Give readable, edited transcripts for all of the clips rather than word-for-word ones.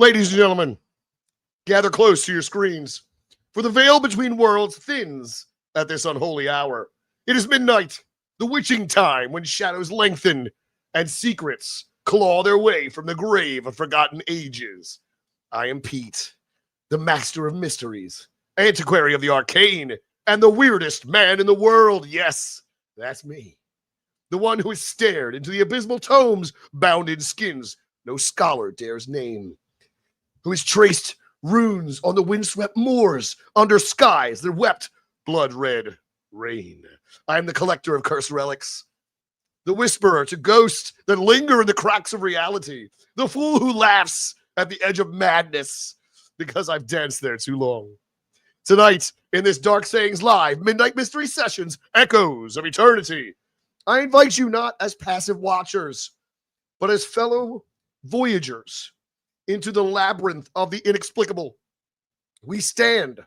Ladies and gentlemen, gather close to your screens, for the veil between worlds thins at this unholy hour. It is midnight, the witching time when shadows lengthen and secrets claw their way from the grave of forgotten ages. I am Pete, the master of mysteries, antiquary of the arcane, and the weirdest man in the world. Yes, that's me. The one who has stared into the abysmal tomes bound in skins no scholar dares name, who has traced runes on the windswept moors under skies that wept blood-red rain. I am the collector of cursed relics, the whisperer to ghosts that linger in the cracks of reality, the fool who laughs at the edge of madness because I've danced there too long. Tonight, in this Dark Sayings Live Midnight Mystery Sessions, Echoes of Eternity, I invite you not as passive watchers, but as fellow voyagers into the labyrinth of the inexplicable. We stand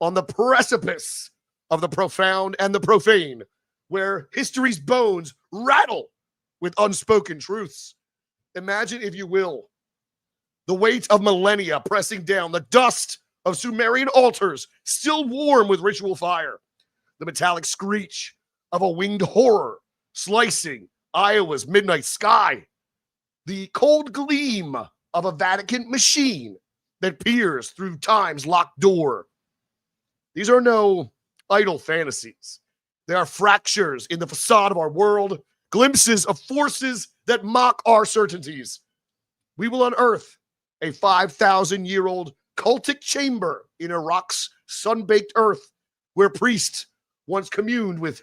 on the precipice of the profound and the profane, where history's bones rattle with unspoken truths. Imagine, if you will, the weight of millennia pressing down, the dust of Sumerian altars still warm with ritual fire, the metallic screech of a winged horror slicing Iowa's midnight sky, the cold gleam of a Vatican machine that peers through time's locked door. These are no idle fantasies. They are fractures in the facade of our world, glimpses of forces that mock our certainties. We will unearth a 5,000-year-old cultic chamber in Iraq's sun-baked earth, where priests once communed with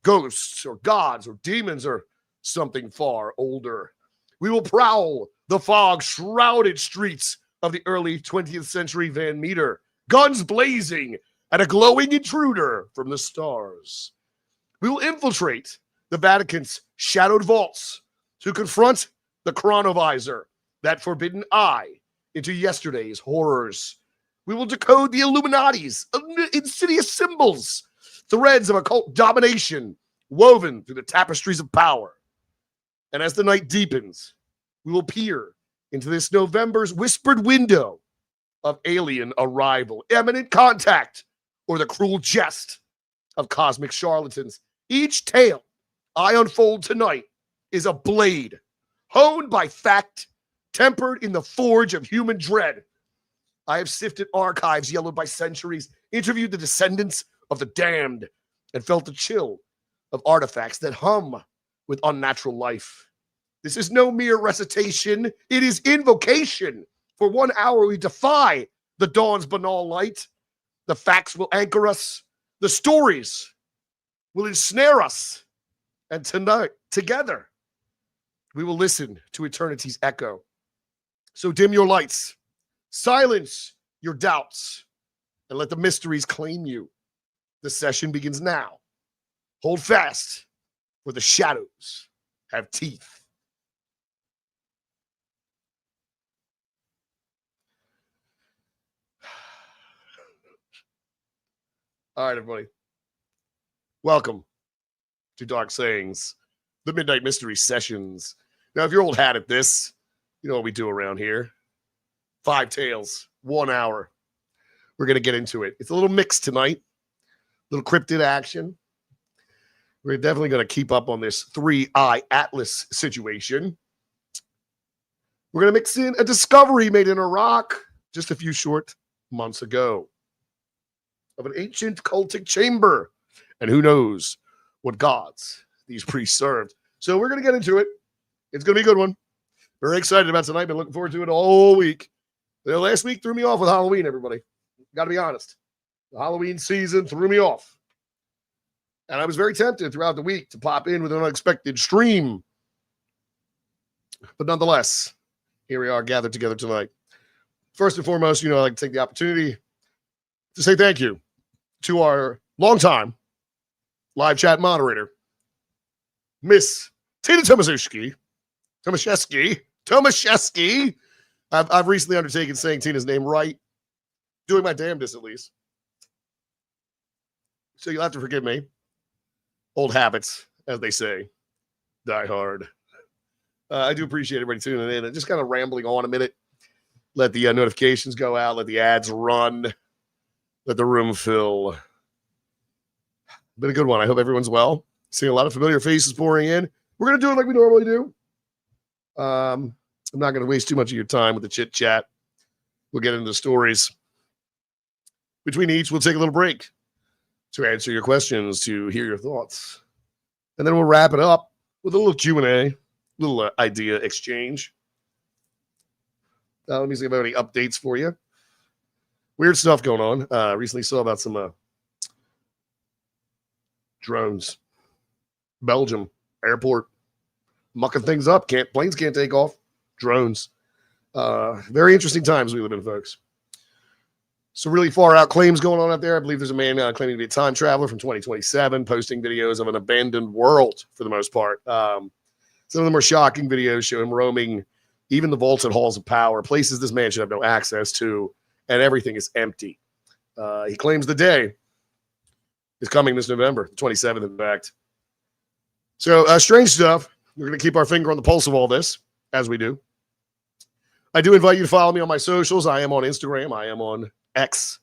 ghosts or gods or demons or something far older. We will prowl the fog-shrouded streets of the early 20th century Van Meter, guns blazing at a glowing intruder from the stars. We will infiltrate the Vatican's shadowed vaults to confront the chronovisor, that forbidden eye into yesterday's horrors. We will decode the Illuminati's insidious symbols, threads of occult domination woven through the tapestries of power. And as the night deepens, we will peer into this November's whispered window of alien arrival, imminent contact, or the cruel jest of cosmic charlatans. Each tale I unfold tonight is a blade, honed by fact, tempered in the forge of human dread. I have sifted archives yellowed by centuries, interviewed the descendants of the damned, and felt the chill of artifacts that hum with unnatural life. This is no mere recitation. It is invocation. For 1 hour, we defy the dawn's banal light. The facts will anchor us. The stories will ensnare us. And tonight, together, we will listen to eternity's echo. So dim your lights, silence your doubts, and let the mysteries claim you. The session begins now. Hold fast, for the shadows have teeth. All right, everybody. Welcome to Dark Sayings, the Midnight Mystery Sessions. Now, if you're old hat at this, you know what we do around here. 5 tales, 1 hour. We're going to get into it. It's a little mixed tonight. A little cryptid action. We're definitely going to keep up on this 3-eye Atlas situation. We're going to mix in a discovery made in Iraq just a few short months ago of an ancient cultic chamber. And who knows what gods these priests served. So we're going to get into it. It's going to be a good one. Very excited about tonight. Been looking forward to it all week. The last week threw me off with Halloween, everybody. Got to be honest. The Halloween season threw me off. And I was very tempted throughout the week to pop in with an unexpected stream. But nonetheless, here we are gathered together tonight. First and foremost, I'd like to take the opportunity to say thank you to our longtime live chat moderator, Miss Tina Tomaszewski. I've recently undertaken saying Tina's name right. Doing my damnedest, at least. So you'll have to forgive me. Old habits, as they say, die hard. I do appreciate everybody tuning in and just kind of rambling on a minute. Let the notifications go out. Let the ads run. Let the room fill. Been a good one. I hope everyone's well. Seeing a lot of familiar faces pouring in. We're going to do it like we normally do. I'm not going to waste too much of your time with the chit chat. We'll get into the stories. Between each, we'll take a little break to answer your questions, to hear your thoughts. And then we'll wrap it up with a little Q&A, little idea exchange. Let me see if I have any updates for you. Weird stuff going on. Recently saw about some drones. Belgium airport mucking things up. Planes can't take off. Drones. Very interesting times we live in, folks. So really far out claims going on out there. I believe there's a man claiming to be a time traveler from 2027, posting videos of an abandoned world for the most part. Some of them are shocking videos showing him roaming even the vaulted halls of power, places this man should have no access to, and everything is empty. He claims the day is coming this November, the 27th, in fact. So strange stuff. We're going to keep our finger on the pulse of all this, as we do. I do invite you to follow me on my socials. I am on Instagram. I am on X.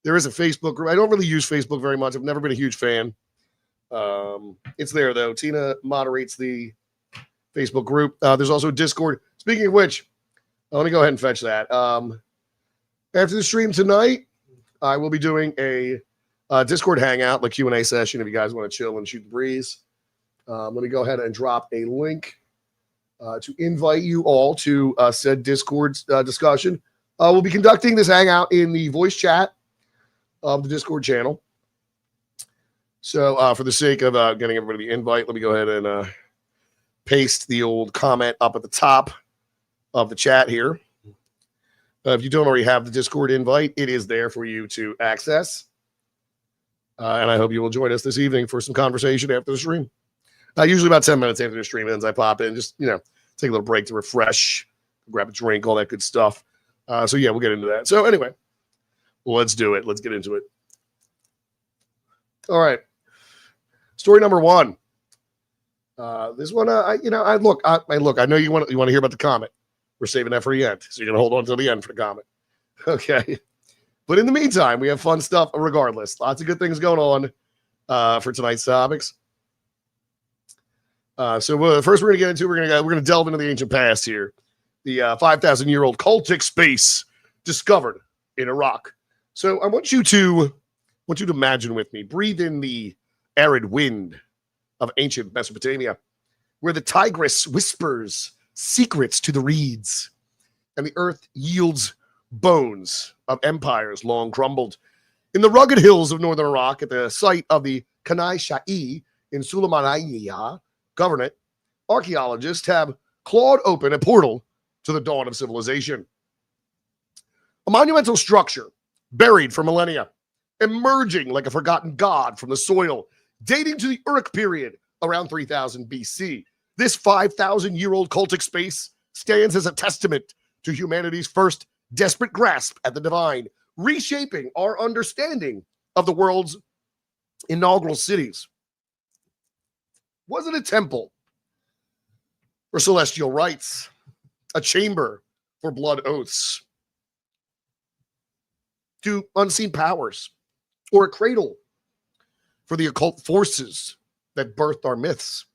There is a Facebook group. I don't really use Facebook very much. I've never been a huge fan. It's there, though. Tina moderates the Facebook group. There's also Discord. Speaking of which, let me go ahead and fetch that. After the stream tonight, I will be doing a Discord hangout, like Q&A session, if you guys want to chill and shoot the breeze. Let me go ahead and drop a link to invite you all to said Discord discussion. We'll be conducting this hangout in the voice chat of the Discord channel. So for the sake of getting everybody the invite, let me go ahead and paste the old comment up at the top of the chat here. If you don't already have the Discord invite, it is there for you to access. And I hope you will join us this evening for some conversation after the stream. Usually about 10 minutes after the stream ends, I pop in, just, take a little break to refresh, grab a drink, all that good stuff. So yeah, we'll get into that. So anyway, let's do it. Let's get into it. All right. Story number one. This one, I know you want to hear about the comet. We're saving that for the end. So you're going to hold on till the end for the comet. Okay. But in the meantime, we have fun stuff regardless. Lots of good things going on for tonight's topics. So first we're going to get into, we're going to delve into the ancient past here. The 5,000-year-old cultic space discovered in Iraq. So I want you to imagine with me, breathe in the arid wind of ancient Mesopotamia, where the Tigris whispers secrets to the reeds, and the earth yields bones of empires long crumbled. In the rugged hills of northern Iraq, at the site of the Kanai Sha'i in Sulaymaniyah Governorate, archaeologists have clawed open a portal to the dawn of civilization. A monumental structure buried for millennia, emerging like a forgotten god from the soil, dating to the Uruk period around 3000 BC. This 5,000-year-old cultic space stands as a testament to humanity's first desperate grasp at the divine, reshaping our understanding of the world's inaugural cities. Was it a temple for celestial rites, a chamber for blood oaths, to unseen powers, or a cradle for the occult forces that birthed our myths?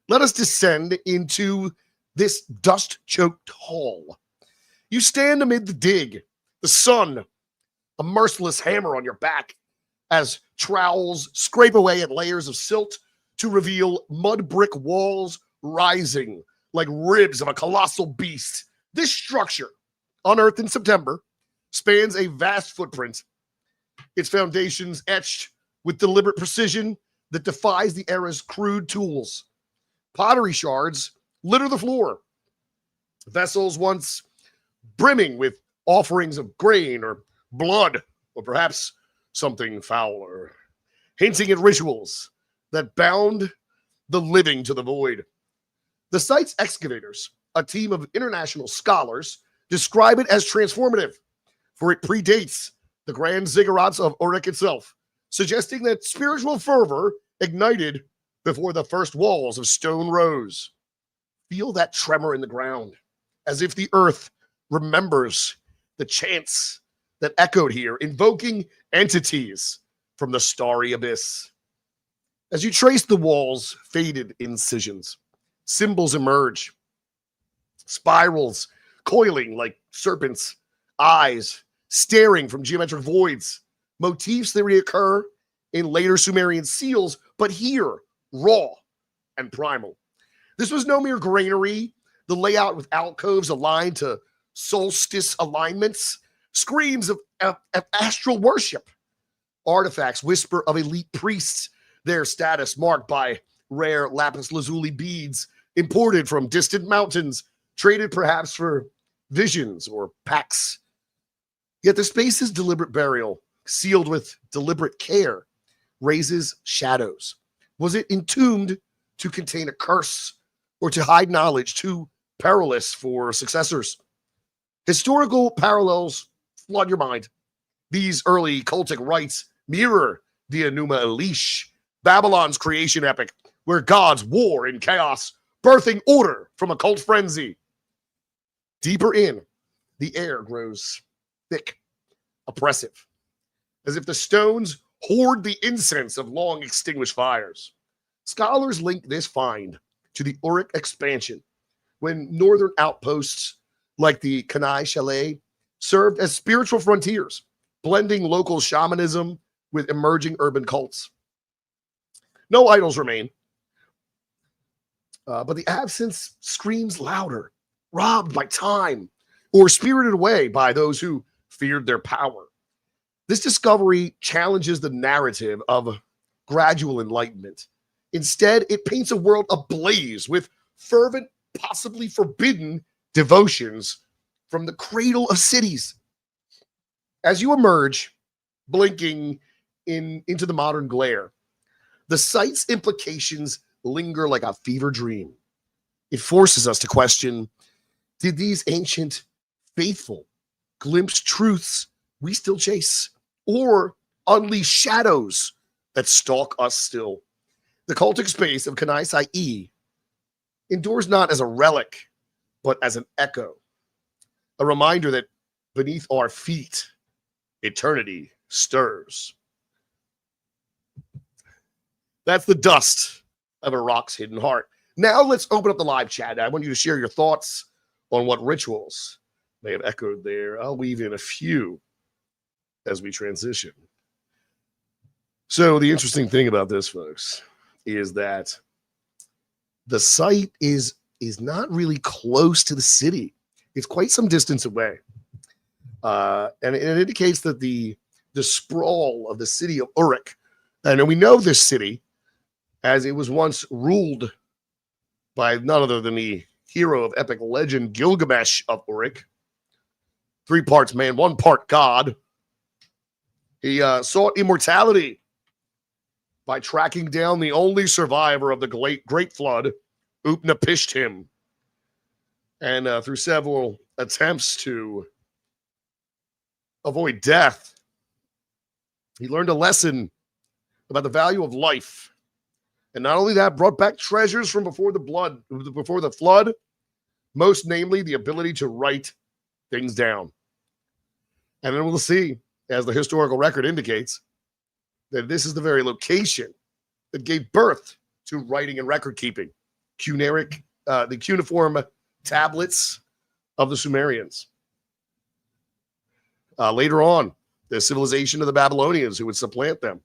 Let us descend into this dust-choked hall. You stand amid the dig, the sun, a merciless hammer on your back, as trowels scrape away at layers of silt to reveal mud brick walls rising like ribs of a colossal beast. This structure, unearthed in September, spans a vast footprint, its foundations etched with deliberate precision that defies the era's crude tools. Pottery shards litter the floor. Vessels once brimming with offerings of grain or blood, or perhaps something fouler, hinting at rituals that bound the living to the void. The site's excavators, a team of international scholars, describe it as transformative, for it predates the grand ziggurats of Uruk itself, suggesting that spiritual fervor ignited before the first walls of stone rose. Feel that tremor in the ground, as if the earth remembers the chants that echoed here, invoking entities from the starry abyss. As you trace the walls' faded incisions, symbols emerge, spirals coiling like serpents' eyes, staring from geometric voids, motifs that reoccur in later Sumerian seals, but here, raw and primal. This was no mere granary. The layout with alcoves aligned to solstice alignments screams of astral worship. Artifacts whisper of elite priests, their status marked by rare lapis lazuli beads imported from distant mountains, traded perhaps for visions or pacts. Yet the space's deliberate burial, sealed with deliberate care, raises shadows. Was it entombed to contain a curse or to hide knowledge too perilous for successors? Historical parallels flood your mind. These early cultic rites mirror the Enuma Elish, Babylon's creation epic, where gods war in chaos, birthing order from a cult frenzy. Deeper in, the air grows thick, oppressive, as if the stones hoard the incense of long extinguished fires. Scholars link this find to the Uruk expansion, when northern outposts like the Kenai Chalet served as spiritual frontiers, blending local shamanism with emerging urban cults. No idols remain, but the absence screams louder, robbed by time or spirited away by those who feared their power. This discovery challenges the narrative of gradual enlightenment. Instead, it paints a world ablaze with fervent, possibly forbidden devotions from the cradle of cities. As you emerge, blinking into the modern glare, the site's implications linger like a fever dream. It forces us to question, did these ancient faithful glimpse truths we still chase, or unleash shadows that stalk us still? The cultic space of Kenai Sai endures not as a relic, but as an echo, a reminder that beneath our feet, eternity stirs. That's the dust of Iraq's hidden heart. Now let's open up the live chat. I want you to share your thoughts on what rituals may have echoed there. I'll weave in a few as we transition. So the interesting thing about this, folks, is that the site is not really close to the city. It's quite some distance away. And it indicates that the sprawl of the city of Uruk, and we know this city as it was once ruled by none other than the hero of epic legend, Gilgamesh of Uruk. 3 parts man, 1 part God. He sought immortality by tracking down the only survivor of the Great Flood, Utnapishtim. And through several attempts to avoid death, he learned a lesson about the value of life. And not only that, brought back treasures from before the flood, most namely the ability to write things down. And then we'll see, as the historical record indicates, that this is the very location that gave birth to writing and record keeping, the cuneiform tablets of the Sumerians. Later on, the civilization of the Babylonians who would supplant them,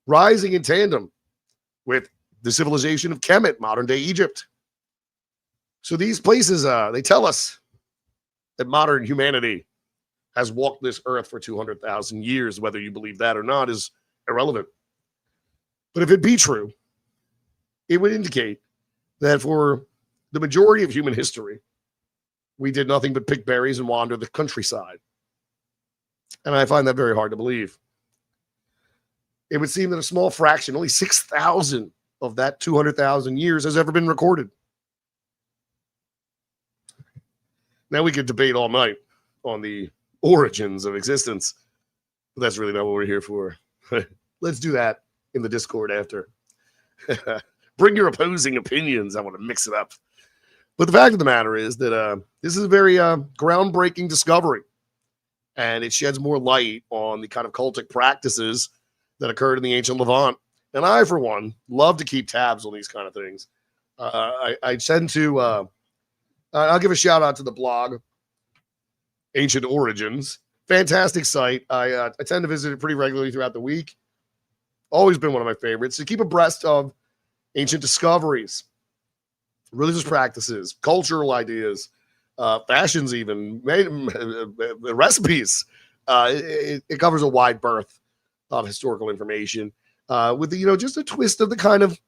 rising in tandem with the civilization of Kemet, modern-day Egypt. So these places, they tell us that modern humanity has walked this earth for 200,000 years. Whether you believe that or not is irrelevant. But if it be true, it would indicate that for the majority of human history, we did nothing but pick berries and wander the countryside. And I find that very hard to believe. It would seem that a small fraction, only 6,000 of that 200,000 years, has ever been recorded. Now we could debate all night on the origins of existence, but that's really not what we're here for. Let's do that in the Discord after. Bring your opposing opinions. I want to mix it up. But the fact of the matter is that this is a very groundbreaking discovery, and it sheds more light on the kind of cultic practices that occurred in the ancient Levant. And I, for one, love to keep tabs on these kind of things. I tend to, I'll give a shout out to the blog, Ancient Origins. Fantastic site. I tend to visit it pretty regularly throughout the week. Always been one of my favorites. To keep abreast of ancient discoveries, religious practices, cultural ideas, fashions, even recipes. It covers a wide berth of historical information with the, just a twist of the kind of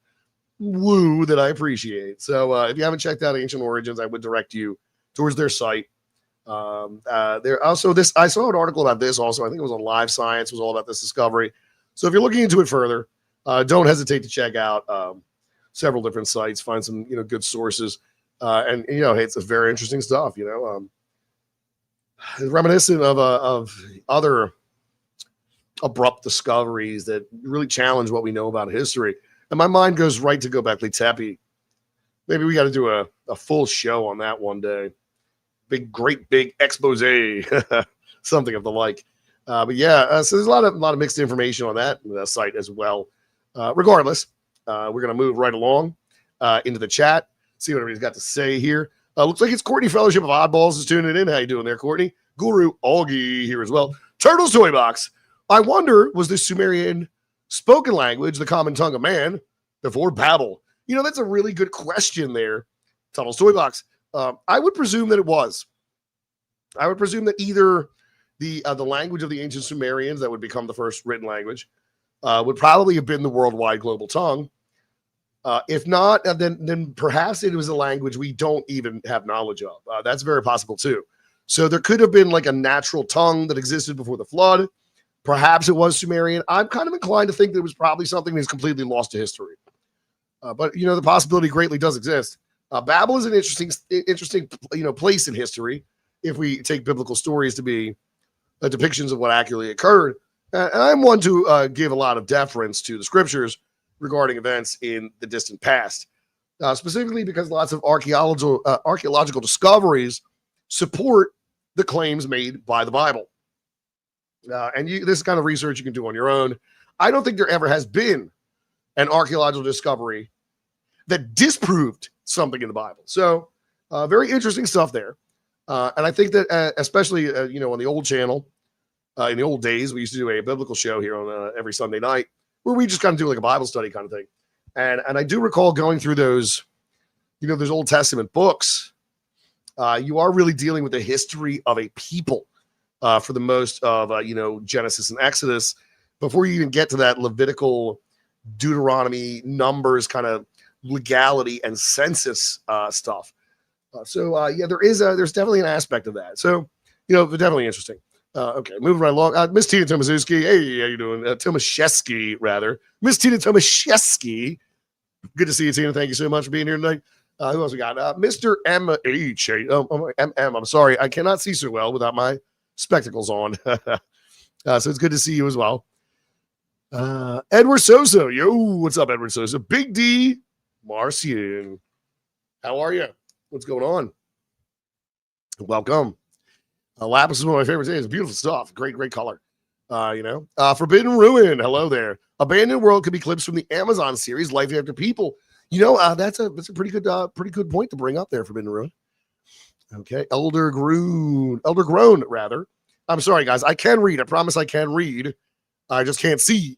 woo that I appreciate. So if you haven't checked out Ancient Origins, I would direct you towards their site. There also this, I saw an article about this also. I think it was on Live Science. It was all about this discovery. So if you're looking into it further, don't hesitate to check out several different sites, find some, good sources. And it's a very interesting stuff, reminiscent of other abrupt discoveries that really challenge what we know about history. And my mind goes right to Göbekli Tepe. Maybe we got to do a full show on that one day. Great big expose, something of the like. But yeah, so there's a lot of mixed information on that site as well. Regardless, we're going to move right along into the chat, see what everybody's got to say here. Looks like it's Courtney Fellowship of Oddballs is tuning in. How you doing there, Courtney? Guru Augie here as well. Turtles Toy Box. I wonder, was the Sumerian spoken language the common tongue of man before Babel? That's a really good question there, Tunnels Toy Box. I would presume that it was. I would presume that either the language of the ancient Sumerians that would become the first written language would probably have been the worldwide global tongue. If not, then perhaps it was a language we don't even have knowledge of. That's very possible too. So there could have been like a natural tongue that existed before the flood. Perhaps it was Sumerian. I'm kind of inclined to think that it was probably something that's completely lost to history. But the possibility greatly does exist. Babel is an interesting place in history if we take biblical stories to be depictions of what accurately occurred. And I'm one to give a lot of deference to the scriptures regarding events in the distant past, specifically because lots of archaeological discoveries support the claims made by the Bible. And this kind of research you can do on your own. I don't think there ever has been an archaeological discovery that disproved something in the Bible. So very interesting stuff there. And I think that especially, on the old channel, in the old days, we used to do a biblical show here on every Sunday night where we just kind of do like a Bible study kind of thing. And I do recall going through those, those Old Testament books. You are really dealing with the history of a people for the most of, Genesis and Exodus before you even get to that Levitical, Deuteronomy, Numbers kind of legality and census stuff. There's definitely an aspect of that. So, definitely interesting. Okay, moving right along. Miss Tina Tomaszewski. Hey, how you doing? Tomaszewski, rather. Miss Tina Tomaszewski. Good to see you, Tina. Thank you so much for being here tonight. Who else we got? Mr. M.H. I'm sorry. I cannot see so well without my spectacles on. So it's good to see you as well. Edward Sosa. Yo, what's up, Edward Sosa? Big D. Marcian. How are you? What's going on? Welcome. Lapis is one of my favorite days. Beautiful stuff. Great color. Forbidden Ruin. Hello there. Abandoned World could be clips from the Amazon series Life After People. That's a pretty good point to bring up there. Forbidden Ruin. Okay. Elder Grown, rather. I'm sorry, guys. I can read. I promise I can read. I just can't see.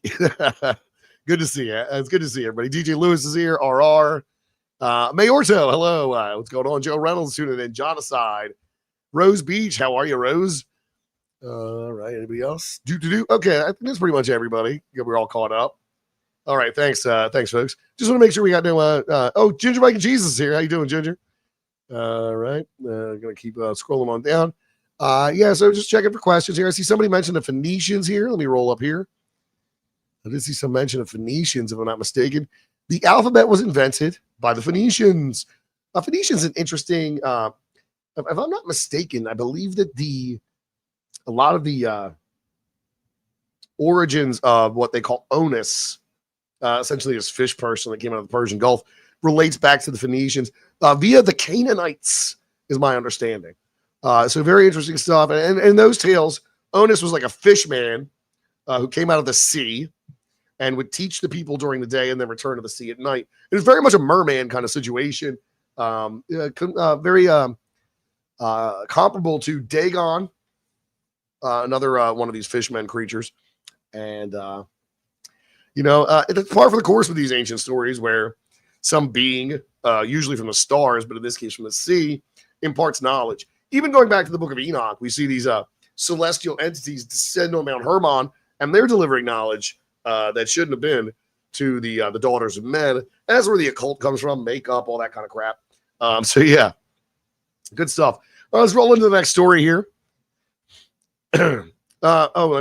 Good to see you. It's good to see everybody. DJ Lewis is here. RR. Mayorto. Hello. What's going on? Joe Reynolds tuning in. Jonaside. Rose Beach, how are you, Rose? All right, anybody else? Okay, I think that's pretty much everybody. We're all caught up. All right, thanks, folks. Just want to make sure we got no. Ginger Mike and Jesus is here. How you doing, Ginger? All right, gonna keep scrolling on down. So just checking for questions here. I see somebody mentioned the Phoenicians here. Let me roll up here. I did see some mention of Phoenicians, if I'm not mistaken. The alphabet was invented by the Phoenicians. Phoenicians an interesting. If I'm not mistaken, I believe that a lot of the origins of what they call Onus, essentially this fish person that came out of the Persian Gulf, relates back to the Phoenicians via the Canaanites, is my understanding. So very interesting stuff. And in those tales, Onus was like a fish man who came out of the sea and would teach the people during the day and then return to the sea at night. It was very much a merman kind of situation. Very comparable to Dagon, another one of these fishmen creatures. And, it's par for the course with these ancient stories where some being, usually from the stars, but in this case from the sea, imparts knowledge. Even going back to the book of Enoch, we see these celestial entities descend on Mount Hermon, and they're delivering knowledge that shouldn't have been to the daughters of men. And that's where the occult comes from, makeup, all that kind of crap. So yeah, good stuff. Let's roll into the next story here. Let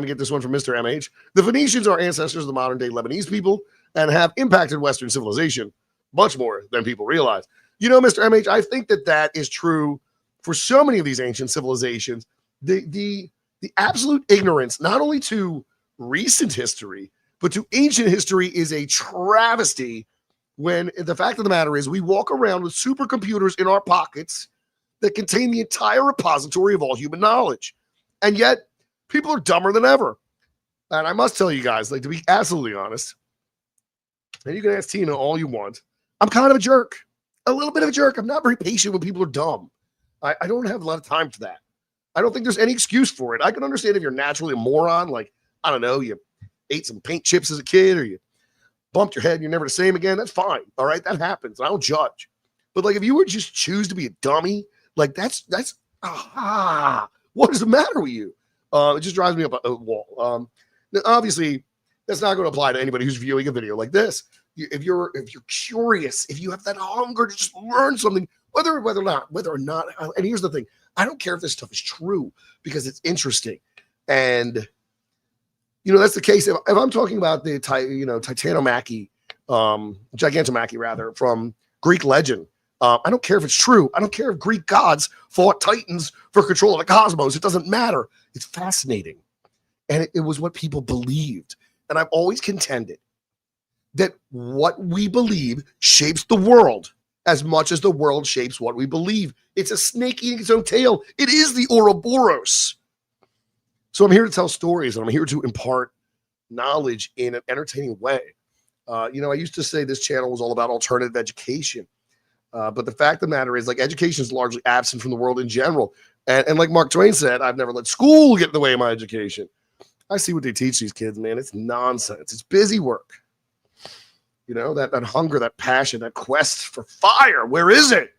me get this one from Mr. MH. The Phoenicians are ancestors of the modern day Lebanese people and have impacted Western civilization much more than people realize. Mr. MH, I think that is true for so many of these ancient civilizations. The absolute ignorance, not only to recent history, but to ancient history, is a travesty, when the fact of the matter is we walk around with supercomputers in our pockets that contain the entire repository of all human knowledge. And yet people are dumber than ever. And I must tell you guys, like, to be absolutely honest, and you can ask Tina all you want, I'm kind of a jerk, a little bit of a jerk. I'm not very patient when people are dumb. I don't have a lot of time for that. I don't think there's any excuse for it. I can understand if you're naturally a moron, like, I don't know, you ate some paint chips as a kid, or you bumped your head and you're never the same again. That's fine. All right. That happens. I don't judge. But like, if you would just choose to be a dummy, like what is the matter with you? It just drives me up a wall. Now, obviously, that's not going to apply to anybody who's viewing a video like this. If you're curious, if you have that hunger to just learn something, whether or not, and here's the thing, I don't care if this stuff is true, because it's interesting. And that's the case. If I'm talking about the Titanomachy, Gigantomachy rather, from Greek legend, I don't care if it's true. I don't care if Greek gods fought titans for control of the cosmos. It doesn't matter. It's fascinating. And it was what people believed. And I've always contended that what we believe shapes the world as much as the world shapes what we believe. It's a snake eating its own tail. It is the Ouroboros. So I'm here to tell stories, and I'm here to impart knowledge in an entertaining way. I used to say this channel was all about alternative education. But the fact of the matter is, like, education is largely absent from the world in general. And like Mark Twain said, I've never let school get in the way of my education. I see what they teach these kids, man. It's nonsense. It's busy work. That hunger, that passion, that quest for fire. Where is it?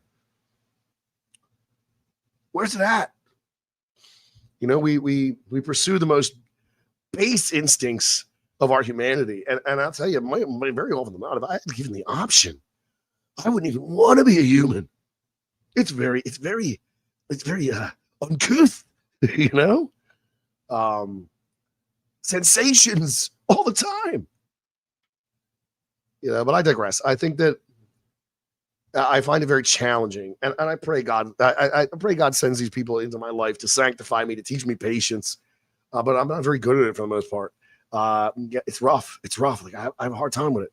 Where's it at? We pursue the most base instincts of our humanity. And I'll tell you, very often than not, if I had given the option, I wouldn't even want to be a human. It's very uncouth, sensations all the time. But I digress. I think that I find it very challenging, and I pray God. I pray God sends these people into my life to sanctify me, to teach me patience. But I'm not very good at it for the most part. It's rough. It's rough. Like, I have a hard time with it.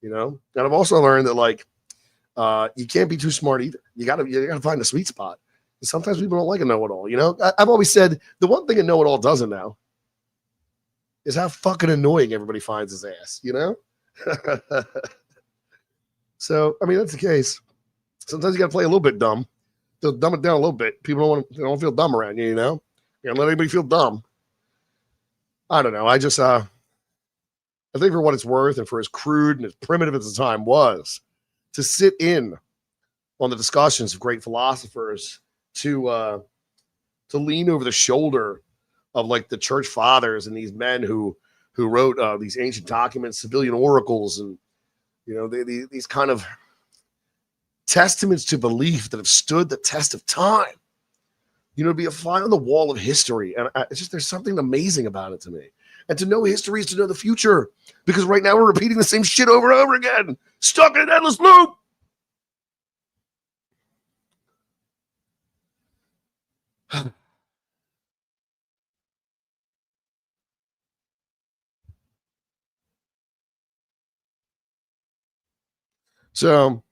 And I've also learned that, like, you can't be too smart either. You gotta find a sweet spot. And sometimes people don't like a know-it-all. I've always said the one thing a know-it-all doesn't know is how fucking annoying everybody finds his ass. So, I mean, that's the case. Sometimes you got to play a little bit dumb. To dumb it down a little bit. People don't feel dumb around you, You don't let anybody feel dumb. I don't know. I think for what it's worth, and for as crude and as primitive as the time was, to sit in on the discussions of great philosophers, to lean over the shoulder of, like, the church fathers and these men who wrote these ancient documents, civilian oracles, and these kind of testaments to belief that have stood the test of time. To be a fly on the wall of history, and there's something amazing about it to me. And to know history is to know the future, because right now we're repeating the same shit over and over again, stuck in an endless loop. So,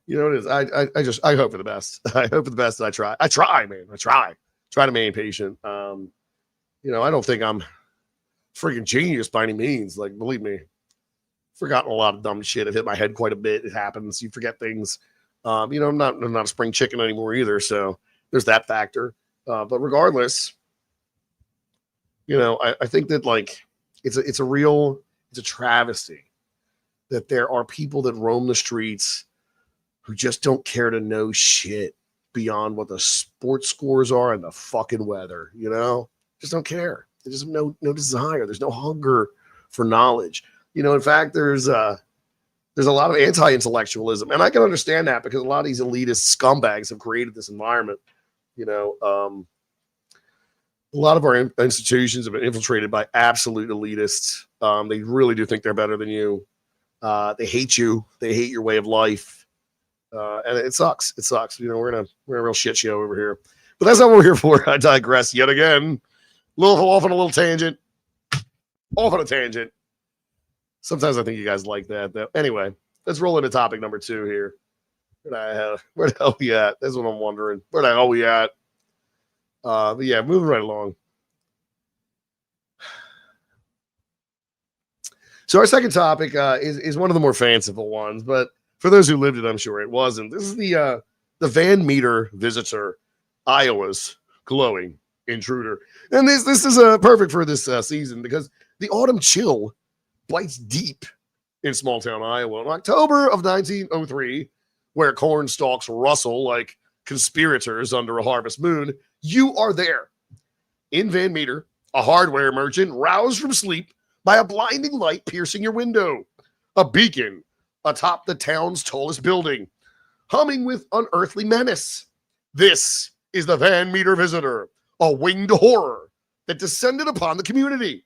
you know what it is. I hope for the best. I hope for the best. And I try, man. Try to remain patient. I don't think I'm freaking genius by any means. Like, believe me, forgotten a lot of dumb shit. I've hit my head quite a bit. It happens. You forget things. I'm not a spring chicken anymore either. So there's that factor. But regardless, I think that like it's a travesty that there are people that roam the streets who just don't care to know shit beyond what the sports scores are and the fucking weather, just don't care. They just have no desire. There's no hunger for knowledge. In fact, there's a lot of anti-intellectualism, and I can understand that because a lot of these elitist scumbags have created this environment. A lot of our institutions have been infiltrated by absolute elitists. They really do think they're better than you. They hate you. They hate your way of life. And it sucks. It sucks. We're in a real shit show over here. But that's not what we're here for. I digress yet again. Off on a little tangent. Off on a tangent. Sometimes I think you guys like that, though. Anyway, let's roll into topic number 2 here. Where the hell we at? That's what I'm wondering. Where the hell we at? But yeah, moving right along. So our second topic is one of the more fanciful ones, but for those who lived it, I'm sure it wasn't. This is the Van Meter Visitor, Iowa's glowing intruder. And this is perfect for this season because the autumn chill bites deep in small town Iowa. In October of 1903, where corn stalks rustle like conspirators under a harvest moon, you are there. In Van Meter, a hardware merchant roused from sleep by a blinding light piercing your window. A beacon atop the town's tallest building, humming with unearthly menace. This is the Van Meter Visitor, a winged horror that descended upon the community.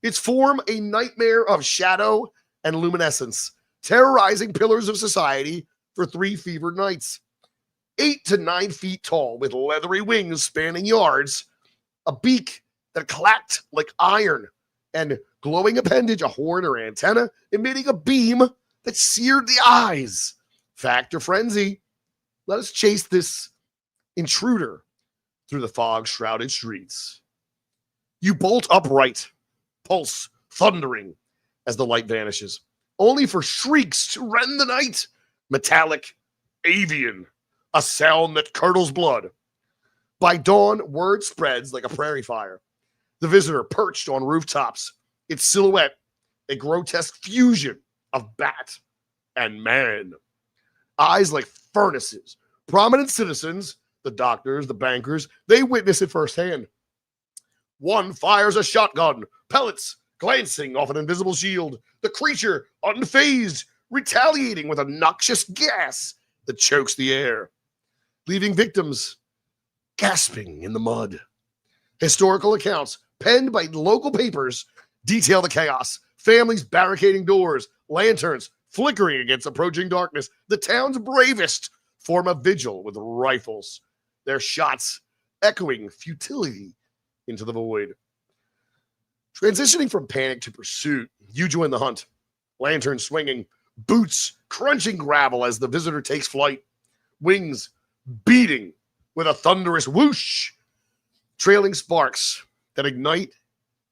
Its form a nightmare of shadow and luminescence, terrorizing pillars of society for 3 fevered nights. 8 to 9 feet tall, with leathery wings spanning yards, a beak that clacked like iron, and glowing appendage, a horn or antenna, emitting a beam that seared the eyes. Fact or frenzy? Let us chase this intruder through the fog-shrouded streets. You bolt upright, pulse thundering as the light vanishes, only for shrieks to rend the night. Metallic, avian, a sound that curdles blood. By dawn, word spreads like a prairie fire. The visitor perched on rooftops, its silhouette a grotesque fusion of bat and man. Eyes like furnaces. Prominent citizens, the doctors, the bankers, they witness it firsthand. One fires a shotgun, pellets glancing off an invisible shield. The creature, unfazed, retaliating with a noxious gas that chokes the air, leaving victims gasping in the mud. Historical accounts penned by local papers detail the chaos. Families barricading doors, lanterns flickering against approaching darkness. The town's bravest form a vigil with rifles, their shots echoing futility into the void. Transitioning from panic to pursuit, you join the hunt. Lantern swinging, boots crunching gravel as the visitor takes flight, wings beating with a thunderous whoosh, trailing sparks that ignite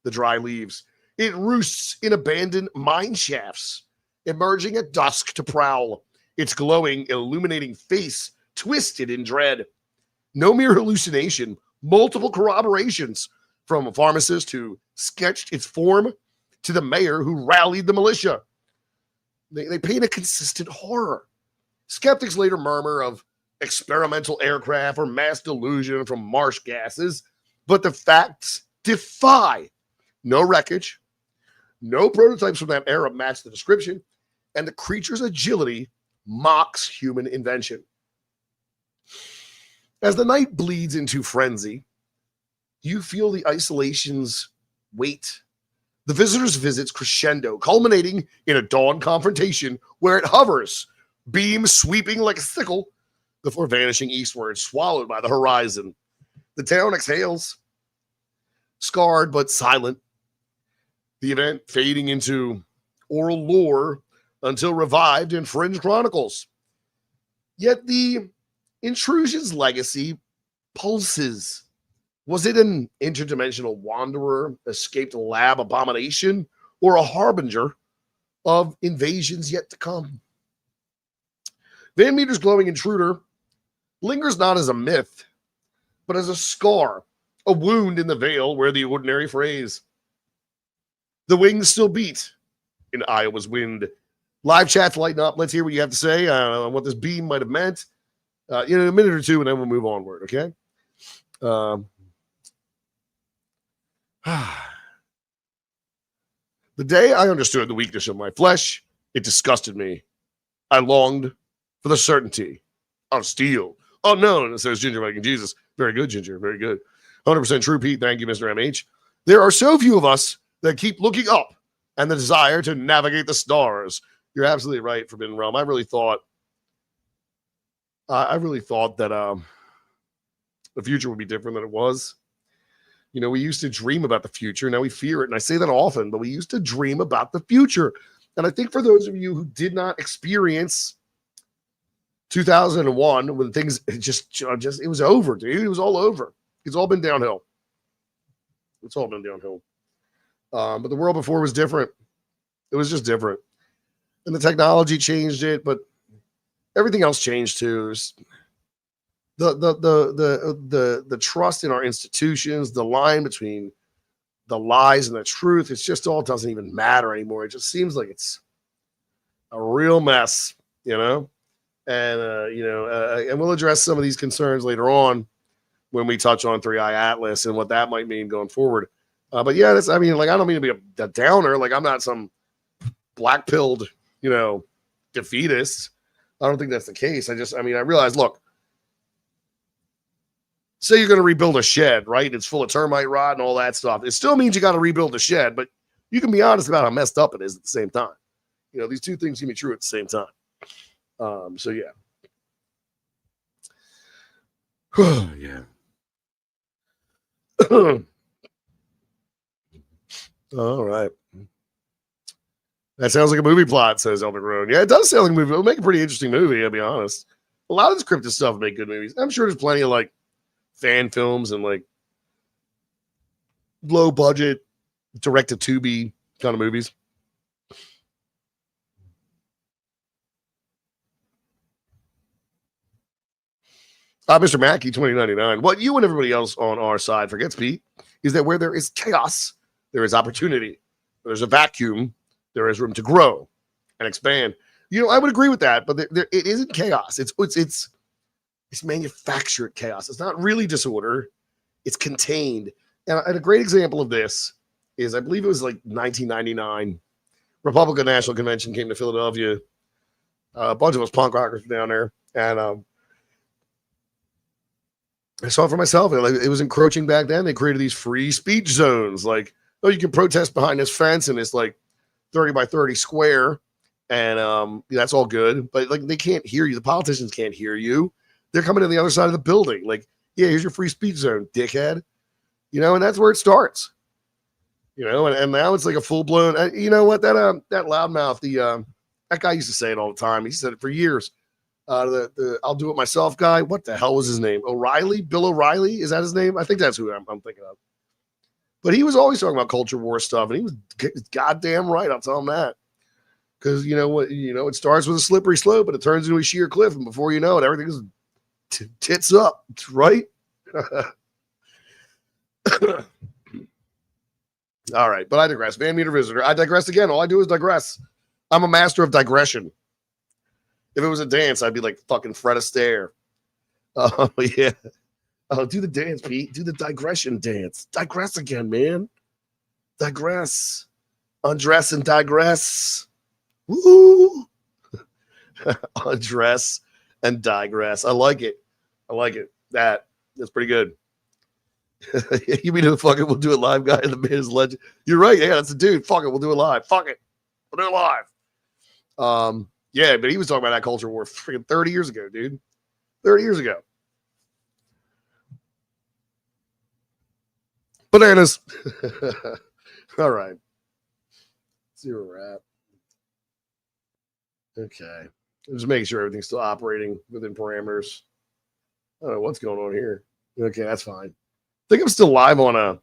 the dry leaves. It roosts in abandoned mine shafts, emerging at dusk to prowl, its glowing, illuminating face twisted in dread. No mere hallucination, multiple corroborations, from a pharmacist who sketched its form to the mayor who rallied the militia. They paint a consistent horror. Skeptics later murmur of experimental aircraft or mass delusion from marsh gases, but the facts defy. No wreckage, no prototypes from that era match the description, and the creature's agility mocks human invention. As the night bleeds into frenzy, you feel the isolation's weight. The visitor's visits crescendo, culminating in a dawn confrontation where it hovers, beam sweeping like a sickle, before vanishing eastward, swallowed by the horizon. The town exhales, scarred but silent, the event fading into oral lore until revived in Fringe Chronicles. Yet the intrusion's legacy pulses. Was it an interdimensional wanderer, escaped lab abomination, or a harbinger of invasions yet to come? Van Meter's glowing intruder lingers not as a myth, but as a scar, a wound in the veil where the ordinary phrase. The wings still beat in Iowa's wind. Live chat's lighten up. Let's hear what you have to say on what this beam might have meant. In a minute or two, and then we'll move onward, okay? The day I understood the weakness of my flesh, it disgusted me. I longed for the certainty of steel. Unknown, says Ginger Viking Jesus. Very good, Ginger. Very good. 100% true, Pete. Thank you, Mr. MH. There are so few of us that keep looking up and the desire to navigate the stars. You're absolutely right, Forbidden Realm. I really thought that the future would be different than it was. You know, we used to dream about the future. Now we fear it. And I say that often, but we used to dream about the future. And I think for those of you who did not experience 2001, when things it was over, dude. It was all over. It's all been downhill. It's all been downhill. But the world before was different. It was just different. And the technology changed it, but everything else changed too. The trust in our institutions, the line between the lies and the truth, it's just all doesn't even matter anymore. It just seems like it's a real mess, you know? And, and we'll address some of these concerns later on when we touch on 3i Atlas and what that might mean going forward. But yeah, I don't mean to be a downer. Like, I'm not some black-pilled, defeatist. I don't think that's the case. I realize, look, say you're going to rebuild a shed, right? It's full of termite rot and all that stuff. It still means you got to rebuild the shed, but you can be honest about how messed up it is at the same time. These two things can be true at the same time. So yeah. Yeah. All right. That sounds like a movie plot, says Elder Groan. Yeah, it does sound like a movie. It'll make a pretty interesting movie, I'll be honest. A lot of this cryptid stuff make good movies. I'm sure there's plenty of like fan films and like low budget, direct-to-Tubi kind of movies. Mr. Mackey, 2099. What you and everybody else on our side forgets, Pete, is that where there is chaos, there is opportunity. Where there's a vacuum, there is room to grow and expand. I would agree with that, but it isn't chaos. It's manufactured chaos. It's not really disorder. It's contained. And a great example of this is, I believe it was like 1999, Republican National Convention came to Philadelphia. A bunch of us punk rockers were down there, and I saw it for myself. It was encroaching back then. They created these free speech zones. Like, oh, you can protest behind this fence, and it's like 30 by 30 square, and that's all good. But like, they can't hear you. The politicians can't hear you. They're coming to the other side of the building. Like, yeah, here's your free speech zone, dickhead. And that's where it starts. And now it's like a full blown. You know what? That loudmouth, that guy used to say it all the time. He said it for years. The I'll do it myself guy. What the hell was his name? O'Reilly? Bill O'Reilly? Is that his name? I think that's who I'm thinking of. But he was always talking about culture war stuff, and he was goddamn right. I'll tell him that. Because it starts with a slippery slope, but it turns into a sheer cliff, and before you know it, everything is tits up, right? All right, but I digress. Van Meter Visitor. I digress again. All I do is digress. I'm a master of digression. If it was a dance, I'd be like fucking Fred Astaire. Oh, yeah. Oh, do the dance, Pete. Do the digression dance. Digress again, man. Digress. Undress and digress. Woo! Undress and digress. I like it. That's pretty good. You mean we'll do it live guy in the Miz legend? You're right. Yeah, that's the dude. Fuck it. We'll do it live. Fuck it. We'll do it live. Yeah, but he was talking about that culture war freaking 30 years ago, dude. 30 years ago. Bananas. All right. See where we're at. Okay. Just making sure everything's still operating within parameters. I don't know what's going on here. Okay, that's fine. I think I'm still live on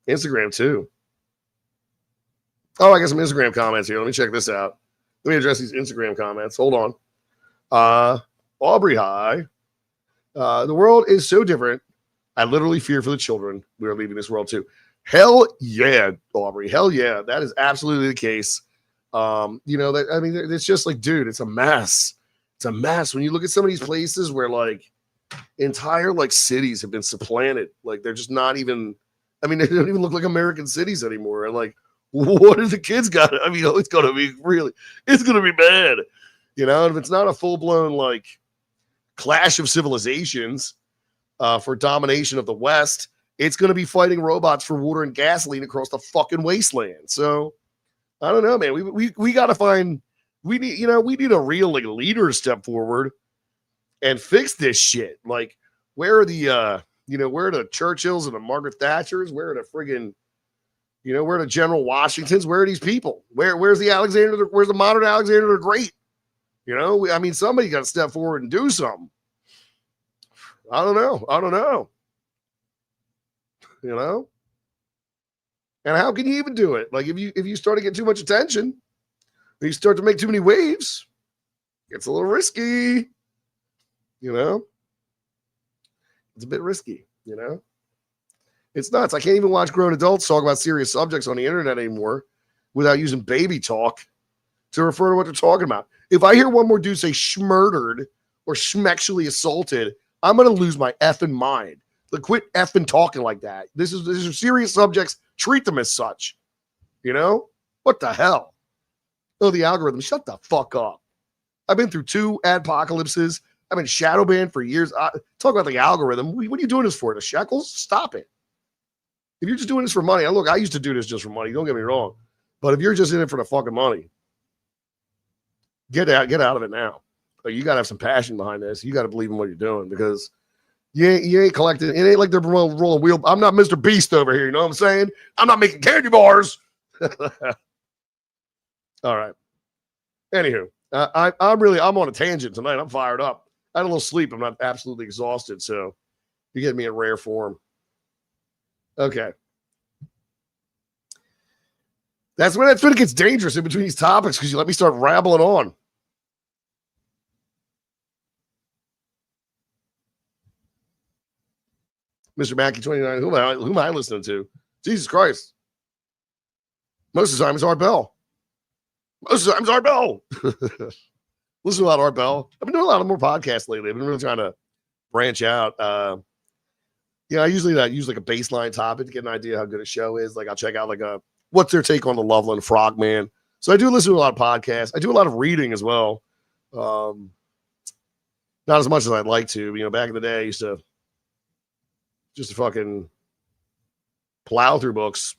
Instagram too. Oh, I got some Instagram comments here. Let me check this out. Let me address these Instagram comments. Hold on. Aubrey, hi. The world is so different. I literally fear for the children. We are leaving this world too. Hell yeah, Aubrey. Hell yeah. That is absolutely the case. It's just like, dude, it's a mess. It's a mess. When you look at some of these places where like entire like cities have been supplanted, like they're just not even, they don't even look like American cities anymore. And like, what have the kids got? It's going to be bad. And if it's not a full blown like clash of civilizations for domination of the West, it's going to be fighting robots for water and gasoline across the fucking wasteland. So I don't know, man. We got to find, we need a real like leader to step forward and fix this shit. Like, where are the where are the Churchills and the Margaret Thatchers? Where are the friggin', where are the General Washingtons? Where are these people? Where's the modern Alexander the Great? Somebody got to step forward and do something. I don't know. And how can you even do it? Like if you start to get too much attention, or you start to make too many waves, it's a little risky. It's a bit risky. It's nuts. I can't even watch grown adults talk about serious subjects on the internet anymore without using baby talk to refer to what they're talking about. If I hear one more dude say schmurdered or schmexually assaulted, I'm going to lose my effing mind. Like, quit effing talking like that. These are serious subjects. Treat them as such. What the hell? Oh, the algorithm. Shut the fuck up. I've been through 2 adpocalypses. I've been shadow banned for years. Talk about the algorithm. What are you doing this for? The shekels? Stop it. If you're just doing this for money, look, I used to do this just for money. Don't get me wrong. But if you're just in it for the fucking money, get out of it now. Like, you got to have some passion behind this. You got to believe in what you're doing, because you ain't collecting. It ain't like they're rolling wheel. I'm not Mr. Beast over here. You know what I'm saying? I'm not making candy bars. All right. Anywho, I'm on a tangent tonight. I'm fired up. I had a little sleep. I'm not absolutely exhausted. So you get me in rare form. Okay. That's when it gets dangerous in between these topics, because you let me start rambling on. Mr. Mackey 29, who am I listening to? Jesus Christ. Most of the time it's Art Bell. Listen to a lot of Art Bell. I've been doing a lot of more podcasts lately. I've been really trying to branch out. I usually use like a baseline topic to get an idea how good a show is. Like, I'll check out what's their take on the Loveland Frogman. So I do listen to a lot of podcasts. I do a lot of reading as well. Not as much as I'd like to. Back in the day, I used to just fucking plow through books.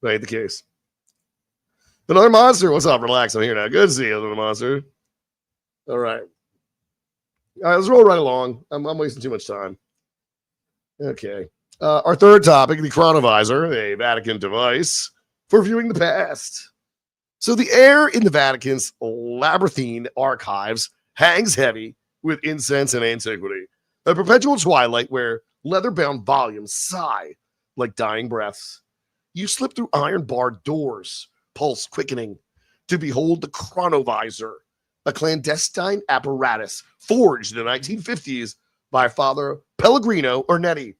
That ain't the case. Another Monster. What's up? Relax. I'm here now. Good to see you, Another Monster. All right. Let's roll right along. I'm wasting too much time. Okay. Our third topic, the Chronovisor, a Vatican device for viewing the past. So the air in the Vatican's labyrinthine archives hangs heavy with incense and antiquity, a perpetual twilight where leather-bound volumes sigh like dying breaths. You slip through iron-barred doors, pulse quickening, to behold the Chronovisor, a clandestine apparatus forged in the 1950s by Father Pellegrino Ernetti.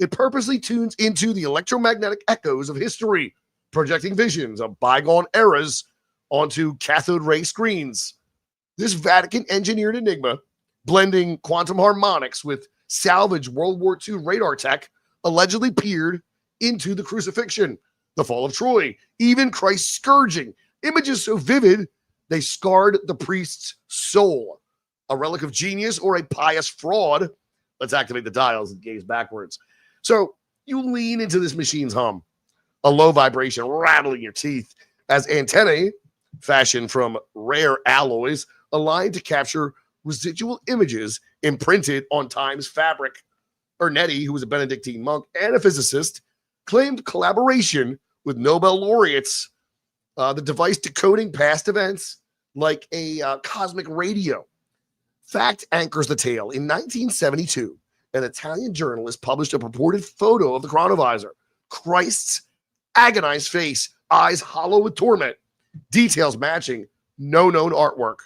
It purposely tunes into the electromagnetic echoes of history, projecting visions of bygone eras onto cathode ray screens. This Vatican-engineered enigma, blending quantum harmonics with salvaged World War II radar tech, allegedly peered into the crucifixion, the fall of Troy, even Christ's scourging, images so vivid they scarred the priest's soul. A relic of genius or a pious fraud? Let's activate the dials and gaze backwards. So you lean into this machine's hum, a low vibration rattling your teeth as antennae, fashioned from rare alloys, align to capture residual images imprinted on time's fabric. Ernetti, who was a Benedictine monk and a physicist, claimed collaboration with Nobel laureates, the device decoding past events like a cosmic radio. Fact anchors the tale. In 1972, an Italian journalist published a purported photo of the chronovisor. Christ's agonized face, eyes hollow with torment, details matching no known artwork.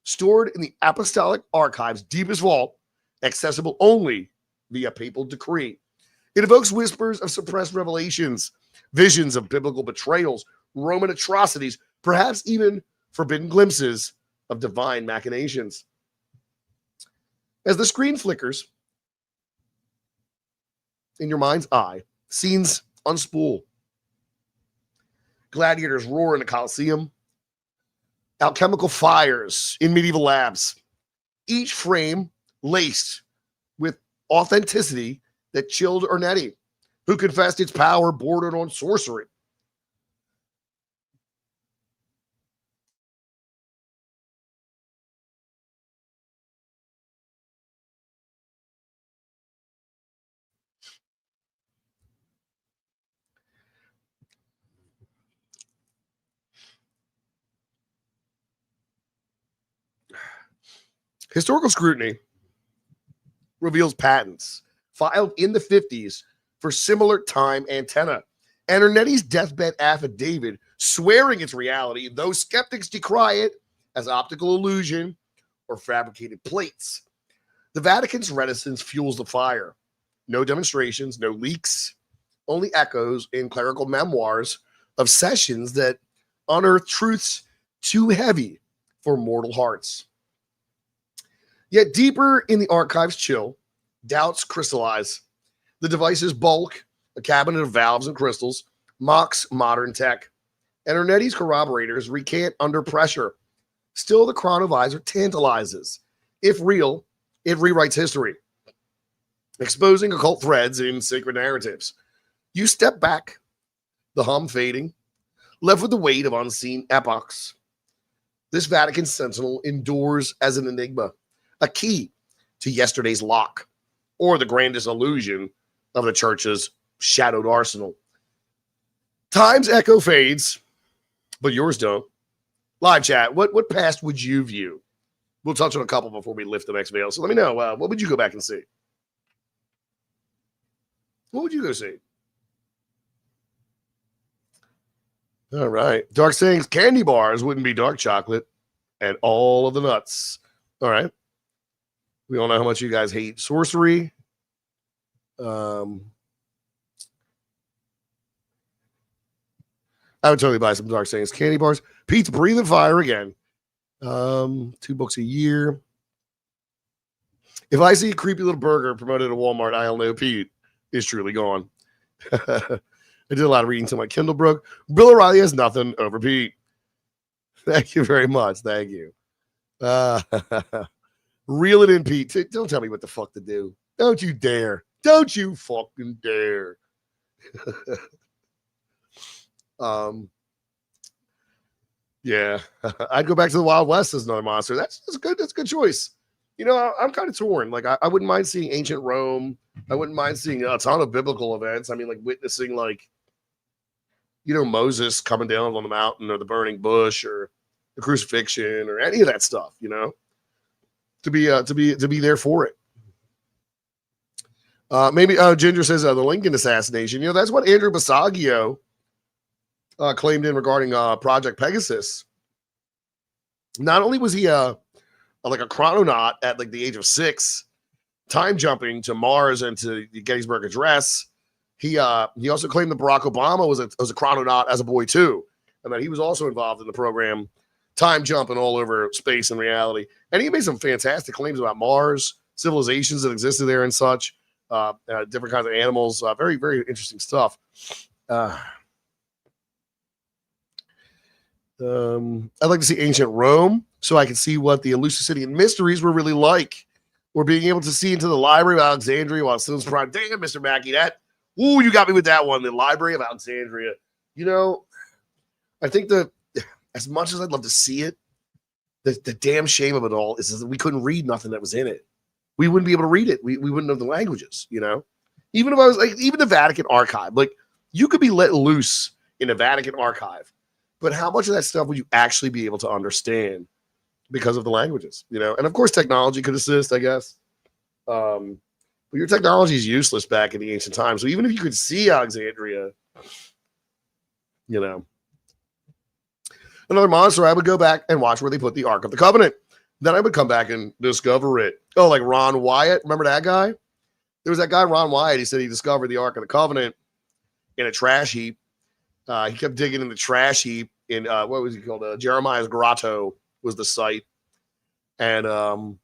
Stored in the Apostolic Archives' deepest vault, accessible only via papal decree. It evokes whispers of suppressed revelations, visions of biblical betrayals, Roman atrocities, perhaps even forbidden glimpses of divine machinations. As the screen flickers in your mind's eye, scenes unspool. Gladiators roar in the Colosseum. Alchemical fires in medieval labs. Each frame laced with authenticity that chilled Ernetti, who confessed its power bordered on sorcery. Historical scrutiny reveals patents filed in the 50s for similar time antenna, and Ernetti's deathbed affidavit swearing its reality, though skeptics decry it as optical illusion or fabricated plates. The Vatican's reticence fuels the fire. No demonstrations, no leaks, only echoes in clerical memoirs of sessions that unearth truths too heavy for mortal hearts. Yet deeper in the archive's chill, doubts crystallize. The device's bulk, a cabinet of valves and crystals, mocks modern tech. And Ernetti's corroborators recant under pressure. Still, the chronovisor tantalizes. If real, it rewrites history, exposing occult threads in sacred narratives. You step back, the hum fading, left with the weight of unseen epochs. This Vatican sentinel endures as an enigma, a key to yesterday's lock, or the grandest illusion of the church's shadowed arsenal. Time's echo fades, but yours don't. Live chat, what past would you view? We'll touch on a couple before we lift the next veil. So let me know, what would you go back and see? What would you go see? All right. Dark sayings, candy bars wouldn't be dark chocolate and all of the nuts. All right. We all know how much you guys hate sorcery. I would totally buy some Dark Sayings candy bars. Pete's breathing fire again. 2 books a year. If I see a creepy little burger promoted at Walmart, I'll know Pete is truly gone. I did a lot of reading till my Kindle broke. Bill O'Reilly has nothing over Pete. Thank you very much. Thank you. Reel it in, Pete. Don't tell me what the fuck to do. Don't you dare. Don't you fucking dare. Yeah. I'd go back to the Wild West as another monster. That's good. That's a good choice. You know, I'm kind of torn. Like, I wouldn't mind seeing ancient Rome. I wouldn't mind seeing a ton of biblical events. I mean, like witnessing, like, you know, Moses coming down on the mountain or the burning bush or the crucifixion or any of that stuff, you know, to be there for it. Maybe Ginger says the Lincoln assassination. You know, that's what Andrew Basaggio claimed in regarding Project Pegasus. Not only was he like a chrononaut at like the age of 6, time jumping to Mars and to the Gettysburg Address, he also claimed that Barack Obama was a chrononaut as a boy too, and that he was also involved in the program, time jumping all over space and reality. And he made some fantastic claims about Mars, civilizations that existed there and such. Different kinds of animals, very, very interesting stuff. I'd like to see ancient Rome so I can see what the Eleusinian mysteries were really like. Or being able to see into the Library of Alexandria while still in prime. Damn, Mr. Mackey, you got me with that one. The Library of Alexandria. You know, I think that as much as I'd love to see it, the damn shame of it all is that we couldn't read nothing that was in it. We wouldn't be able to read it. We wouldn't know the languages, you know? Even if I was like, even the Vatican archive, like you could be let loose in a Vatican archive But how much of that stuff would you actually be able to understand because of the languages, you know? And of course, technology could assist, I guess. But your technology is useless back in the ancient times. So even if you could see Alexandria, you know, another monster, I would go back and watch where they put the Ark of the Covenant. Then I would come back and discover it. Oh, like Ron Wyatt. Remember that guy? There was that guy, Ron Wyatt. He said he discovered the Ark of the Covenant in a trash heap. He kept digging in the trash heap in, what was he called? Jeremiah's Grotto was the site. And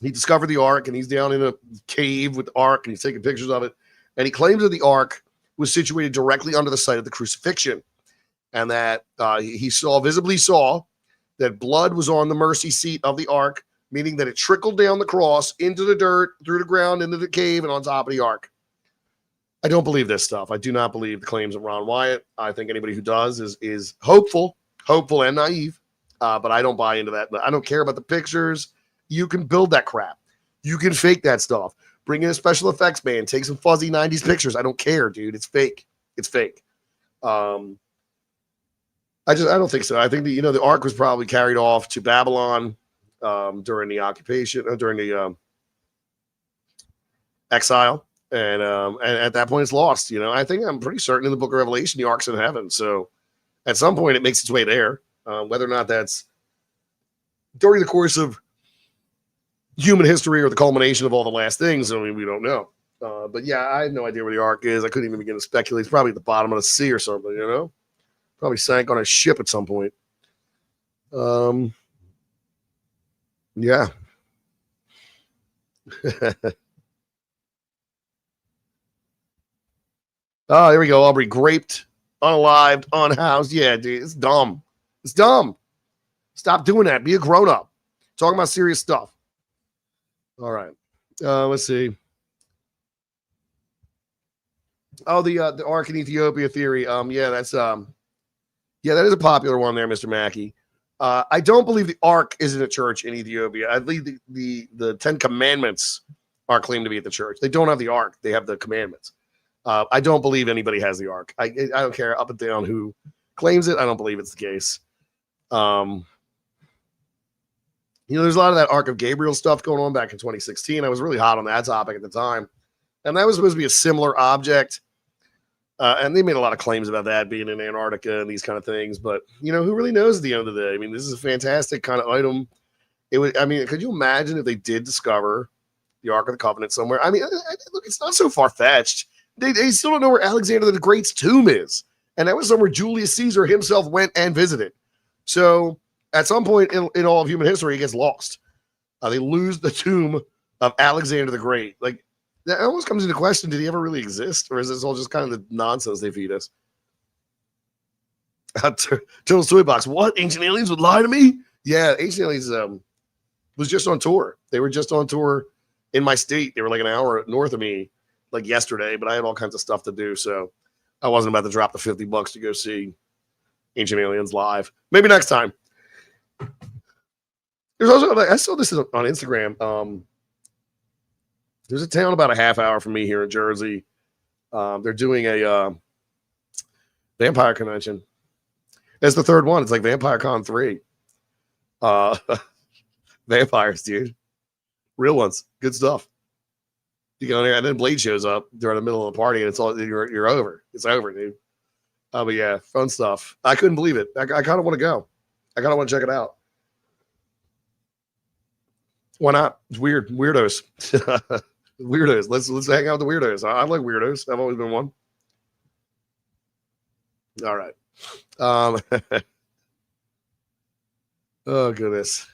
he discovered the Ark, and he's down in a cave with the Ark, and he's taking pictures of it. And he claims that the Ark was situated directly under the site of the crucifixion, and that he visibly saw that blood was on the mercy seat of the Ark, meaning that it trickled down the cross into the dirt, through the ground, into the cave, and on top of the Ark. I don't believe this stuff. I do not believe the claims of Ron Wyatt. I think anybody who does is hopeful and naive, but I don't buy into that. I don't care about the pictures. You can build that crap. You can fake that stuff. Bring in a special effects man. Take some fuzzy 90s pictures. I don't care, dude. It's fake. It's fake. I don't think so. I think that, the Ark was probably carried off to Babylon during the occupation, during the exile. And at that point, it's lost. I'm pretty certain in the book of Revelation, the Ark's in heaven. So at some point, it makes its way there. Whether or not that's during the course of human history or the culmination of all the last things, we don't know. But yeah, I have no idea where the Ark is. I couldn't even begin to speculate. It's probably at the bottom of the sea or something, Probably sank on a ship at some point. Yeah. Oh, there we go. Aubrey, graped, unalived, unhoused. Yeah, dude, it's dumb. It's dumb. Stop doing that. Be a grown-up. Talking about serious stuff. All right. Let's see. Oh, the Ark in Ethiopia theory. That is a popular one there, Mr. Mackey. I don't believe the Ark is in a church in Ethiopia. I believe the Ten Commandments are claimed to be at the church. They don't have the Ark. They have the commandments. I don't believe anybody has the Ark. I don't care up and down who claims it. I don't believe it's the case. There's a lot of that Ark of Gabriel stuff going on back in 2016. I was really hot on that topic at the time. And that was supposed to be a similar object. And they made a lot of claims about that being in Antarctica and these kind of things. But, who really knows at the end of the day? This is a fantastic kind of item. Could you imagine if they did discover the Ark of the Covenant somewhere? Look, it's not so far-fetched. They still don't know where Alexander the Great's tomb is. And that was somewhere Julius Caesar himself went and visited. So at some point in all of human history, it gets lost. They lose the tomb of Alexander the Great. Like, that almost comes into question, did he ever really exist? Or is this all just kind of the nonsense they feed us? Turtle's Toy Box. What? Ancient Aliens would lie to me? Yeah, Ancient Aliens was just on tour. They were just on tour in my state. They were like an hour north of me, like yesterday, but I had all kinds of stuff to do, so I wasn't about to drop the $50 to go see Ancient Aliens live. Maybe next time. There's also, I saw this on Instagram. There's a town about a half hour from me here in Jersey. They're doing a vampire convention. It's the third one. It's like Vampire Con 3. Vampires, dude. Real ones. Good stuff. You go in there, and then Blade shows up during the middle of the party, and it's all you're over. It's over, dude. But yeah, fun stuff. I couldn't believe it. I kind of want to go. I kind of want to check it out. Why not? It's weird. Weirdos. Weirdos. Let's hang out with the weirdos. I like weirdos. I've always been one. All right. Oh goodness.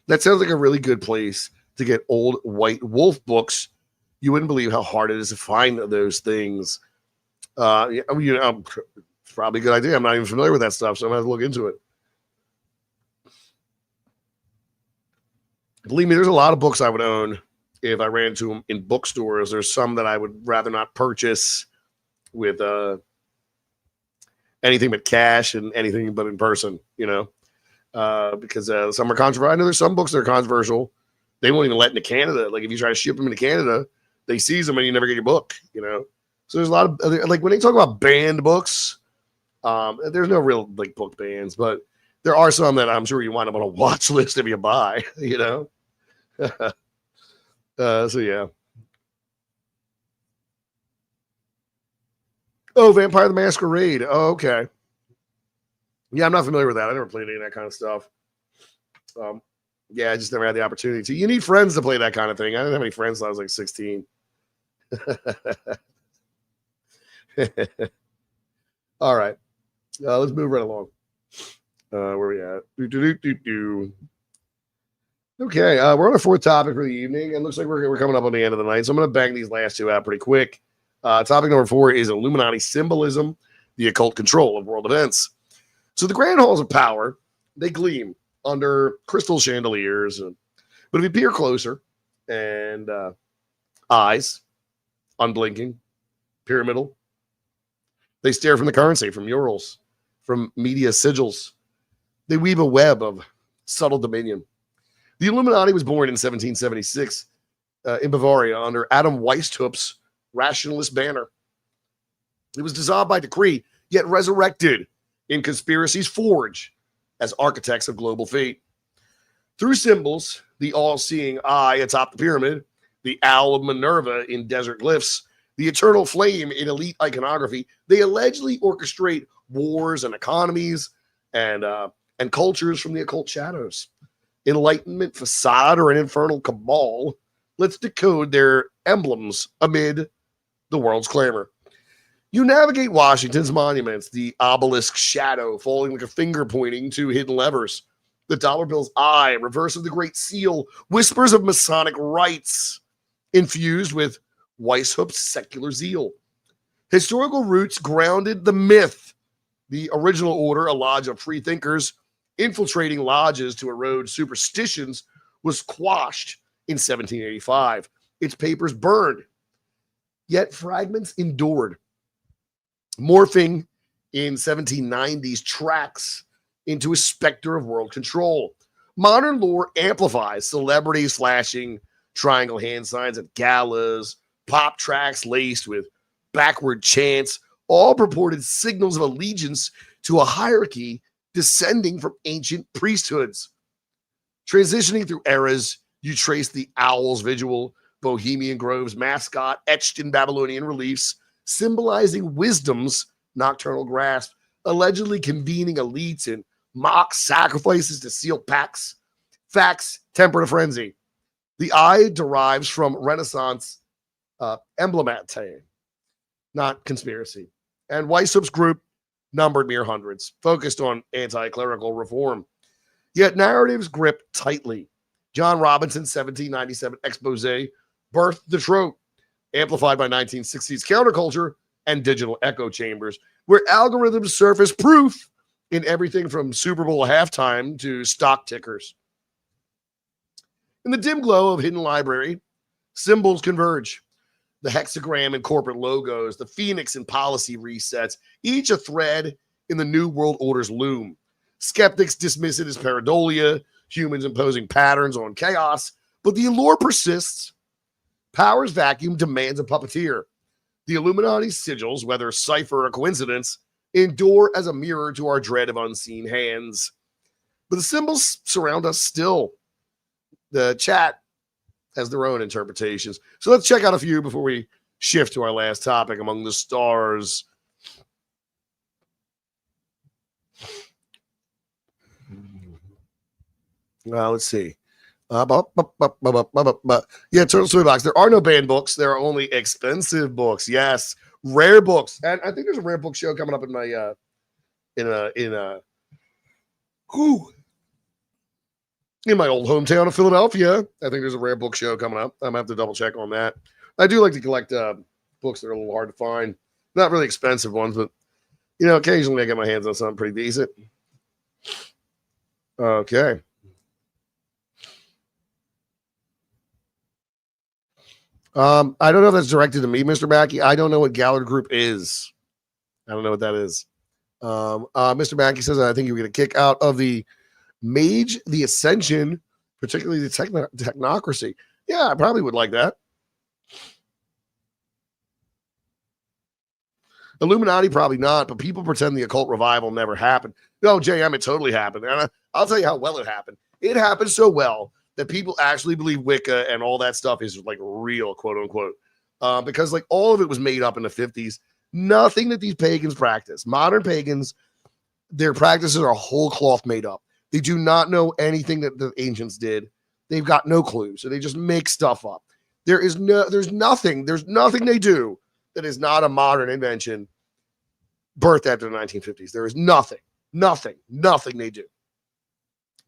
That sounds like a really good place to get old White Wolf books. You wouldn't believe how hard it is to find those things. It's probably a good idea. I'm not even familiar with that stuff, so I'm going to have to look into it. Believe me, there's a lot of books I would own if I ran into them in bookstores. There's some that I would rather not purchase with anything but cash and anything but in person, because some are controversial. I know there's some books that are controversial. They won't even let into Canada. Like if you try to ship them into Canada, they seize them and you never get your book, So there's a lot of like when they talk about banned books, there's no real like book bans, but there are some that I'm sure you wind up on a watch list if you buy, you know. So yeah. Oh, Vampire the Masquerade. Oh, okay. Yeah, I'm not familiar with that. I never played any of that kind of stuff. Yeah, I just never had the opportunity to. You need friends to play that kind of thing. I didn't have any friends until I was like 16. All right. Let's move right along. Where are we at? Okay, we're on our fourth topic for the evening, and looks like we're coming up on the end of the night. So I'm going to bang these last two out pretty quick. Topic number 4 is Illuminati symbolism, the occult control of world events. So the grand halls of power, they gleam under crystal chandeliers, but if you peer closer, and eyes, unblinking, pyramidal, they stare from the currency, from murals, from media sigils. They weave a web of subtle dominion. The Illuminati was born in 1776 in Bavaria under Adam Weishaupt's rationalist banner. It was dissolved by decree, yet resurrected in conspiracy's forge as architects of global fate. Through symbols, the all-seeing eye atop the pyramid, the owl of Minerva in desert glyphs, the eternal flame in elite iconography, they allegedly orchestrate wars and economies and cultures from the occult shadows. Enlightenment facade or an infernal cabal, let's decode their emblems amid the world's clamor. You navigate Washington's monuments, the obelisk shadow falling like a finger pointing to hidden levers. The dollar bill's eye, reverse of the Great Seal, whispers of Masonic rites, infused with Weishaupt's secular zeal. Historical roots grounded the myth. The original order, a lodge of free thinkers, infiltrating lodges to erode superstitions, was quashed in 1785. Its papers burned, yet fragments endured, morphing in 1790's tracks into a specter of world control. Modern lore amplifies celebrities flashing triangle hand signs at galas, pop tracks laced with backward chants, all purported signals of allegiance to a hierarchy descending from ancient priesthoods. Transitioning through eras, you trace the owl's vigil, Bohemian Grove's mascot etched in Babylonian reliefs, symbolizing wisdom's nocturnal grasp, allegedly convening elites in mock sacrifices to seal pacts. Facts temper to frenzy. The eye derives from Renaissance emblemate, not conspiracy. And Weishaupt's group numbered mere hundreds, focused on anti-clerical reform. Yet narratives grip tightly. John Robinson's 1797 expose birthed the trope, amplified by 1960s counterculture and digital echo chambers, where algorithms surface proof in everything from Super Bowl halftime to stock tickers. In the dim glow of Hidden Library, symbols converge. The hexagram and corporate logos, the phoenix and policy resets, each a thread in the new world order's loom. Skeptics dismiss it as pareidolia, humans imposing patterns on chaos, but the allure persists. Power's vacuum demands a puppeteer. The Illuminati's sigils, whether cipher or coincidence, endure as a mirror to our dread of unseen hands. But the symbols surround us still. The chat has their own interpretations. So let's check out a few before we shift to our last topic, among the stars. Let's see. Yeah, Turtle Story Box. There are no banned books. There are only expensive books. Yes, rare books. And I think there's a rare book show coming up in my in my old hometown of Philadelphia. I think there's a rare book show coming up. I'm gonna have to double check on that. I do like to collect books that are a little hard to find. Not really expensive ones, but occasionally I get my hands on something pretty decent. Okay. I don't know if that's directed to me, Mr. Mackey. I don't know what Gallard Group is. I don't know what that is. Mr. Mackey says, I think you were going to kick out of the Mage, the Ascension, particularly the Technocracy. Yeah, I probably would like that. Illuminati probably not, but people pretend the occult revival never happened. No, JM, it totally happened. And I'll tell you how well it happened. It happened so well that people actually believe Wicca and all that stuff is like real, quote unquote. Because like all of it was made up in the 50s. Nothing that these pagans practice. Modern pagans, their practices are whole cloth made up. They do not know anything that the ancients did. They've got no clue. So they just make stuff up. There's nothing they do that is not a modern invention birthed after the 1950s. There is nothing they do.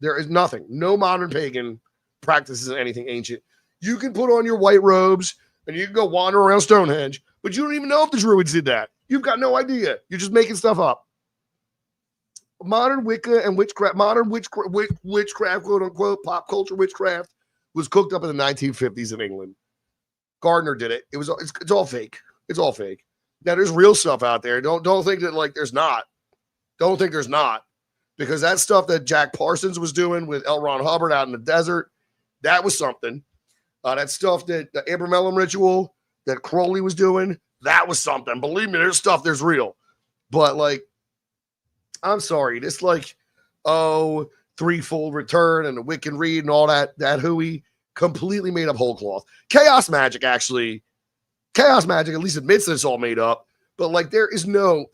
There is nothing. No modern pagan practices anything ancient. You can put on your white robes and you can go wander around Stonehenge, but you don't even know if the Druids did that. You've got no idea. You're just making stuff up. Modern Wicca and witchcraft, witchcraft, quote unquote, pop culture witchcraft was cooked up in the 1950s in England. Gardner did it. It's all fake. It's all fake. Now there's real stuff out there. Don't think that like there's not. Don't think there's not, because that stuff that Jack Parsons was doing with L. Ron Hubbard out in the desert, that was something. That stuff that the Abramelin ritual that Crowley was doing, that was something. Believe me, there's stuff there's real. But like, I'm sorry, this like, threefold return and the Wiccan Reed and all that hooey, completely made up whole cloth. Chaos magic, at least admits that it's all made up. But like, there's no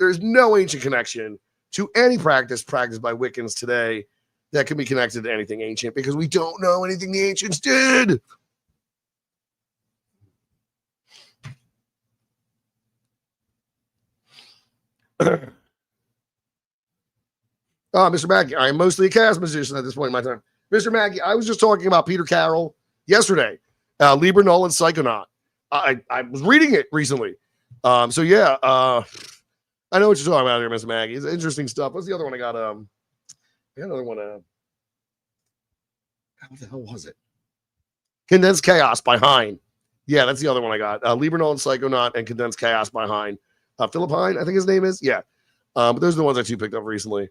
ancient connection to any practice practiced by Wiccans today that can be connected to anything ancient, because we don't know anything the ancients did. Mr. Mackey, I am mostly a chaos musician at this point in my time. Mr. Mackey, I was just talking about Peter Carroll yesterday, Liber Null and Psychonaut. I was reading it recently. So yeah, I know what you're talking about here, Mr. Mackey. It's interesting stuff. What's the other one I got? I got another one. What the hell was it? Condensed Chaos by Hine. Yeah, that's the other one I got. Liber Null and Psychonaut and Condensed Chaos by Hine. Philip Hine, I think his name is. Yeah. But those are the ones I picked up recently.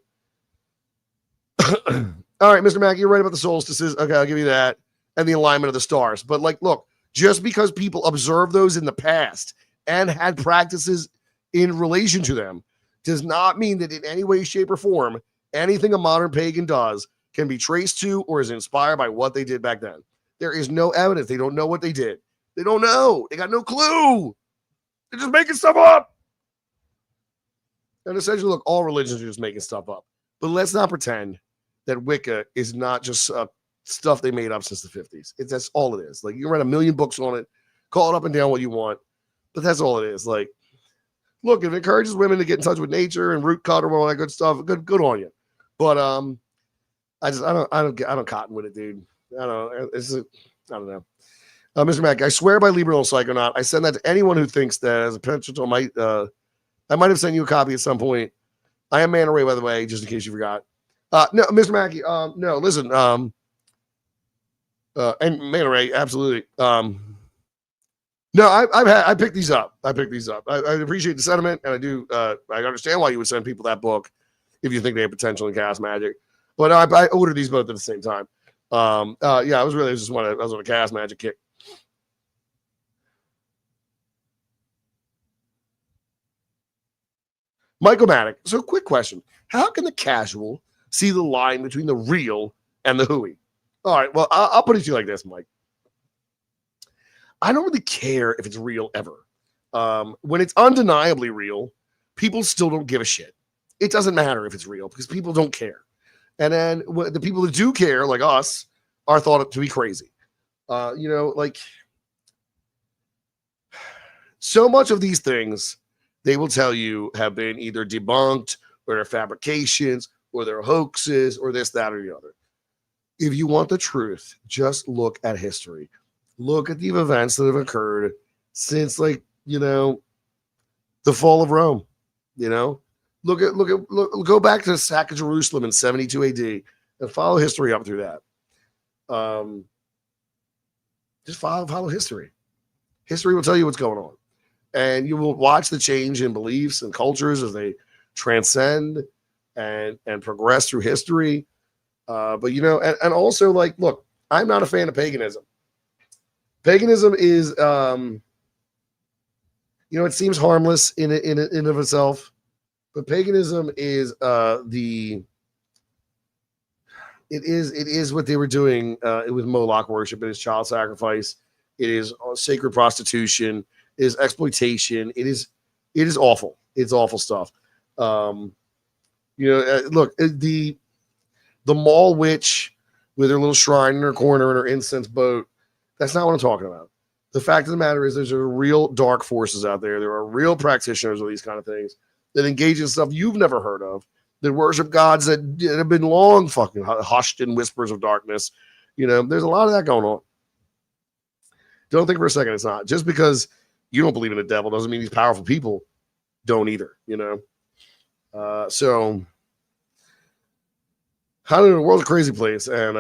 All right, Mr. Mackey, you're right about the solstices. Okay, I'll give you that. And the alignment of the stars. But like, look, just because people observed those in the past and had practices in relation to them does not mean that in any way, shape, or form, anything a modern pagan does can be traced to or is inspired by what they did back then. There is no evidence. They don't know what they did. They don't know. They got no clue. They're just making stuff up. And essentially, look, all religions are just making stuff up. But let's not pretend that Wicca is not just stuff they made up since the 50s. That's all it is. Like, you can write a million books on it, call it up and down what you want, but that's all it is. Like, look, if it encourages women to get in touch with nature and root cut or all that good stuff, good on you. But I don't cotton with it, dude. I don't know. Mr. Mack, I swear by Liber Null Psychonaut, I send that to anyone who thinks that as a potential I might have sent you a copy at some point. I am Man Ray, by the way, just in case you forgot. No, Mr. Mackey, no, listen, and Man Ray, absolutely. No, I picked these up. I appreciate the sentiment, and I understand why you would send people that book if you think they have potential in chaos magic. But I ordered these both at the same time. Yeah, I was on a chaos magic kick. Michael Maddock. So, quick question: how can the casual see the line between the real and the hooey? All right. Well, I'll put it to you like this, Mike. I don't really care if it's real ever. When it's undeniably real, people still don't give a shit. It doesn't matter if it's real because people don't care. And then the people that do care, like us, are thought to be crazy. Like so much of these things, they will tell you have been either debunked or they're fabrications or they're hoaxes or this, that, or the other. If you want the truth, just look at history. Look at the events that have occurred since, like, the fall of Rome. Go back to the sack of Jerusalem in 72 AD and follow history up through that. Just follow history. History will tell you what's going on. And you will watch the change in beliefs and cultures as they transcend and progress through history. But and also, like, look, I'm not a fan of paganism. Paganism is You know, it seems harmless in of itself, but paganism is it is what they were doing with Moloch worship. It is child sacrifice. It is sacred prostitution. It is exploitation. It is awful. It's awful stuff. Look, the mall witch with her little shrine in her corner and her incense boat. That's not what I'm talking about. The fact of the matter is there's real dark forces out there. There are real practitioners of these kind of things that engage in stuff you've never heard of, that worship gods that have been long fucking hushed in whispers of darkness. You know, there's a lot of that going on. Don't think for a second it's not. Just because you don't believe in the devil doesn't mean these powerful people don't either, you know? So, I don't know, the world's a crazy place, and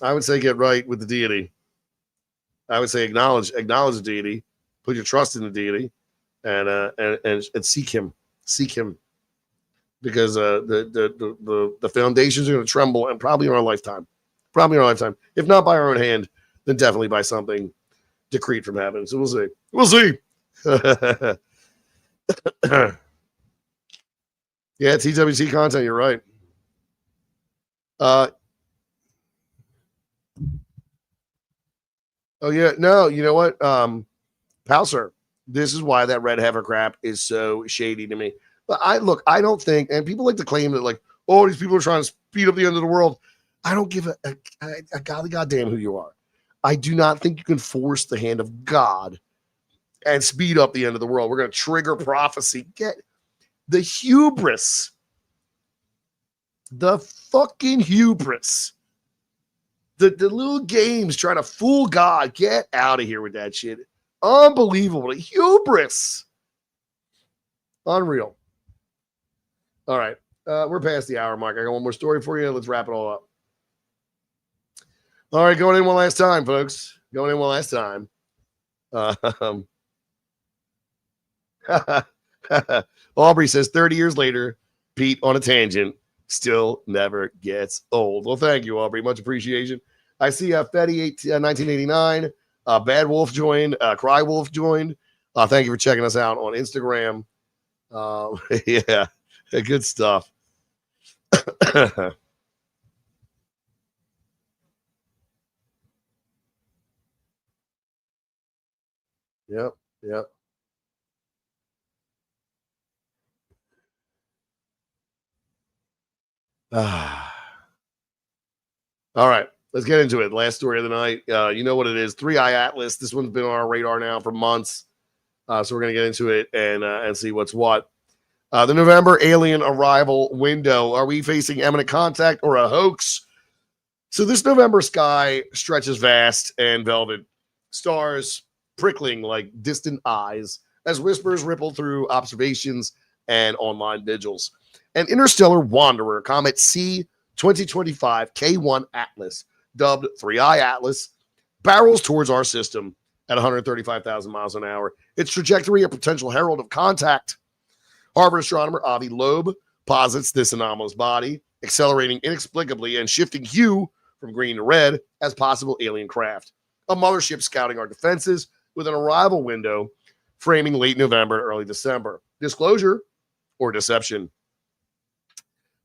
I would say get right with the deity. I would say acknowledge the deity, put your trust in the deity, and seek him, because the foundations are going to tremble, and probably in our lifetime, if not by our own hand, then definitely by something decreed from heaven. So we'll see. Yeah, TWT content. You're right. Oh yeah, no, you know what? Palser, this is why that red heifer crap is so shady to me. But I don't think, and people like to claim that, like, oh, these people are trying to speed up the end of the world. I don't give a golly goddamn who you are. I do not think you can force the hand of God and speed up the end of the world. We're going to trigger prophecy. Get the hubris. The fucking hubris. The little games trying to fool God. Get out of here with that shit. Unbelievable. Hubris. Unreal. All right. We're past the hour mark. I got one more story for you. Let's wrap it all up. All right. Going in one last time, folks. Going in one last time. Aubrey says 30 years later, Pete on a tangent still never gets old. Well, thank you, Aubrey. Much appreciation. I see Fetty 1989, Bad Wolf joined, Cry Wolf joined. Thank you for checking us out on Instagram. Yeah, good stuff. Yep. All right, let's get into it. Last story of the night. You know what it is. 3i Atlas. This one's been on our radar now for months. So we're going to get into it and see what's what. The November alien arrival window. Are we facing imminent contact or a hoax? So this November sky stretches vast and velvet. Stars prickling like distant eyes as whispers ripple through observations and online vigils. An interstellar wanderer, comet C 2025 K1 Atlas, dubbed 3i Atlas, barrels towards our system at 135,000 miles an hour. Its trajectory, a potential herald of contact. Harvard astronomer Avi Loeb posits this anomalous body, accelerating inexplicably and shifting hue from green to red as possible alien craft. A mothership scouting our defenses with an arrival window framing late November, early December. Disclosure or deception?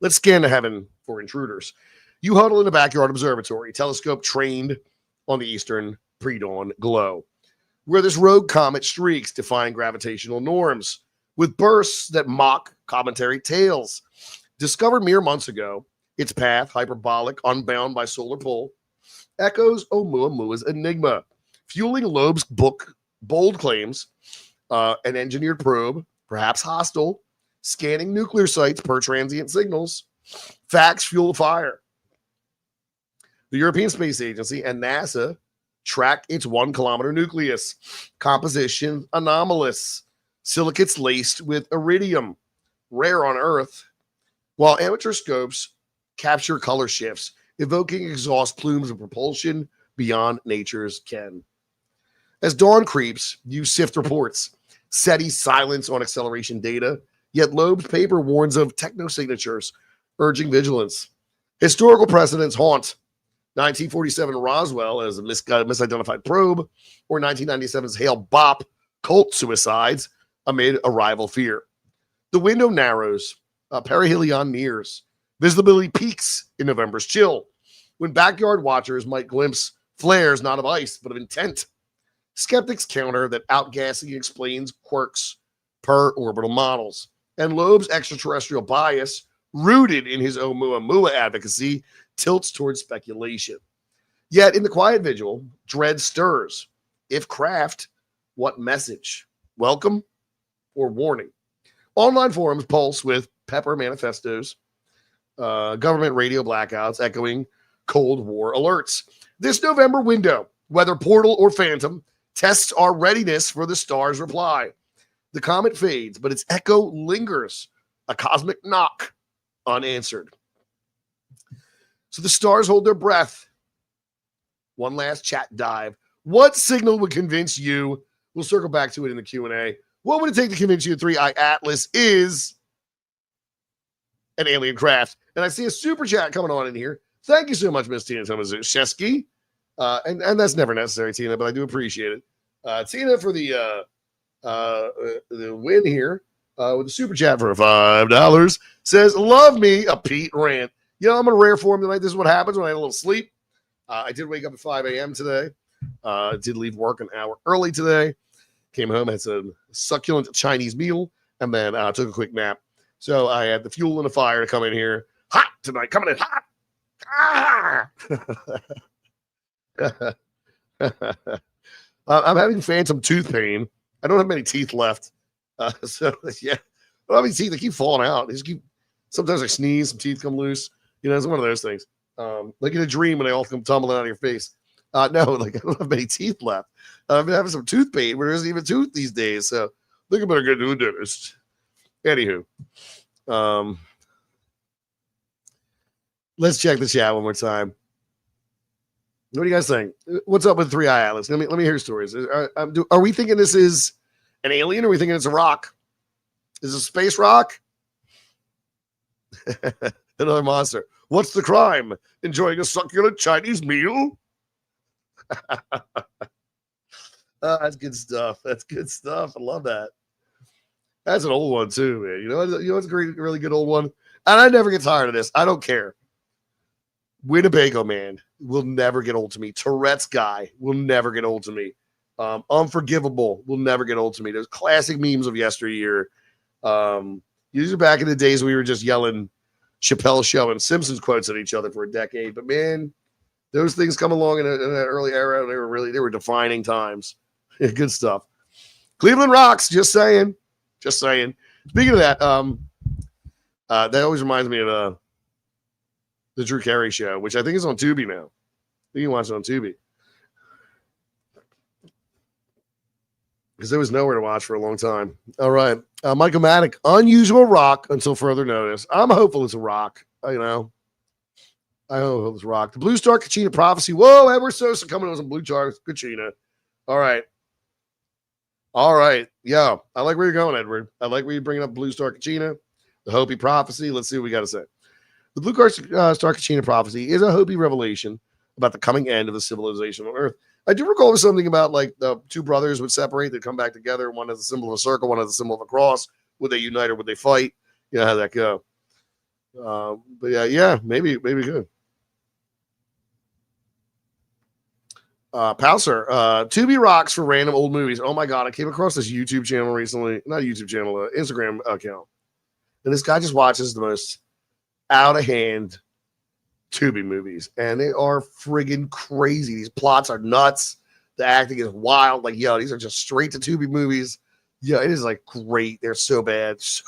Let's scan the heaven for intruders. You huddle in the backyard observatory, telescope trained on the eastern pre-dawn glow, where this rogue comet streaks, defying gravitational norms with bursts that mock cometary tales. Discovered mere months ago, its path, hyperbolic, unbound by solar pull, echoes Oumuamua's enigma, fueling Loeb's bold claims, an engineered probe, perhaps hostile, scanning nuclear sites per transient signals. Facts fuel the fire. The European Space Agency and NASA track its 1 kilometer nucleus. Composition anomalous. Silicates laced with iridium, rare on Earth, while amateur scopes capture color shifts, evoking exhaust plumes of propulsion beyond nature's ken. As dawn creeps, you sift reports. SETI's silence on acceleration data, yet Loeb's paper warns of technosignatures, urging vigilance. Historical precedents haunt 1947 Roswell as a misidentified probe, or 1997's Hale Bopp cult suicides, amid arrival fear. The window narrows, perihelion nears, visibility peaks in November's chill, when backyard watchers might glimpse flares not of ice, but of intent. Skeptics counter that outgassing explains quirks per orbital models, and Loeb's extraterrestrial bias, rooted in his Oumuamua advocacy, tilts towards speculation. Yet in the quiet vigil, dread stirs. If craft, what message? Welcome or warning? Online forums pulse with pepper manifestos, government radio blackouts echoing Cold War alerts. This November window, whether portal or phantom, tests our readiness for the star's reply. The comet fades, but its echo lingers, a cosmic knock unanswered. So the stars hold their breath. One last chat dive. What signal would convince you? We'll circle back to it in the Q&A. What would it take to convince you 3i Atlas is an alien craft? And I see a super chat coming on in here. Thank you so much, Miss Tina Tomaszewski. And that's never necessary, Tina, but I do appreciate it. Tina, for the win here with the super chat for $5, says, love me a Pete rant. You know, I'm in rare form tonight. This is what happens when I had a little sleep. I did wake up at 5 a.m. today. Did leave work an hour early today. Came home, had some succulent Chinese meal, and then took a quick nap. So I had the fuel and the fire to come in here hot tonight. Coming in hot. Ah! I'm having phantom tooth pain. I don't have many teeth left. So, yeah. I don't have any teeth. They keep falling out. Sometimes I sneeze, some teeth come loose. You know, it's one of those things. Like in a dream when they all come tumbling out of your face. No, like I don't have many teeth left. I've been having some tooth pain where there isn't even a tooth these days. So I think I better go to a dentist. Anywho. Let's check the chat one more time. What do you guys think? What's up with 3i Atlas? Let me hear stories. Are we thinking this is an alien, or are we thinking it's a rock? Is it a space rock? Another monster. What's the crime? Enjoying a succulent Chinese meal? That's good stuff. That's good stuff. I love that. That's an old one too, man. You know what's a great, really good old one? And I never get tired of this. I don't care. Winnebago Man will never get old to me. Tourette's guy will never get old to me. Unforgivable will never get old to me. Those classic memes of yesteryear. These are back in the days we were just yelling Chappelle Show and Simpsons quotes at each other for a decade. But man, those things come along in an early era. They were defining times. Good stuff. Cleveland rocks. Just saying. Just saying. Speaking of that, that always reminds me of the Drew Carey Show, which I think is on Tubi now. You can watch it on Tubi. Because there was nowhere to watch for a long time. All right. Michael Maddock, unusual rock until further notice. I'm hopeful it's a rock. I hope it's a rock. The Blue Star Kachina prophecy. Whoa, Edward Sosa coming on some Blue Star Kachina. All right. All right. Yeah. I like where you're going, Edward. I like where you're bringing up Blue Star Kachina, the Hopi prophecy. Let's see what we got to say. The Blue Star Kachina prophecy is a Hopi revelation about the coming end of the civilization on Earth. I do recall there's something about like the two brothers would separate, they'd come back together. One has a symbol of a circle, one has a symbol of a cross. Would they unite or would they fight? You know, how'd that go? But yeah, maybe good. Palser, Tubi rocks for random old movies. Oh my God, I came across this YouTube channel recently. Not a YouTube channel, Instagram account. And this guy just watches the most out of hand Tubi movies. And they are friggin' crazy. These plots are nuts. The acting is wild. Like, yo, these are just straight to Tubi movies. Yeah, it is like great. They're so bad. So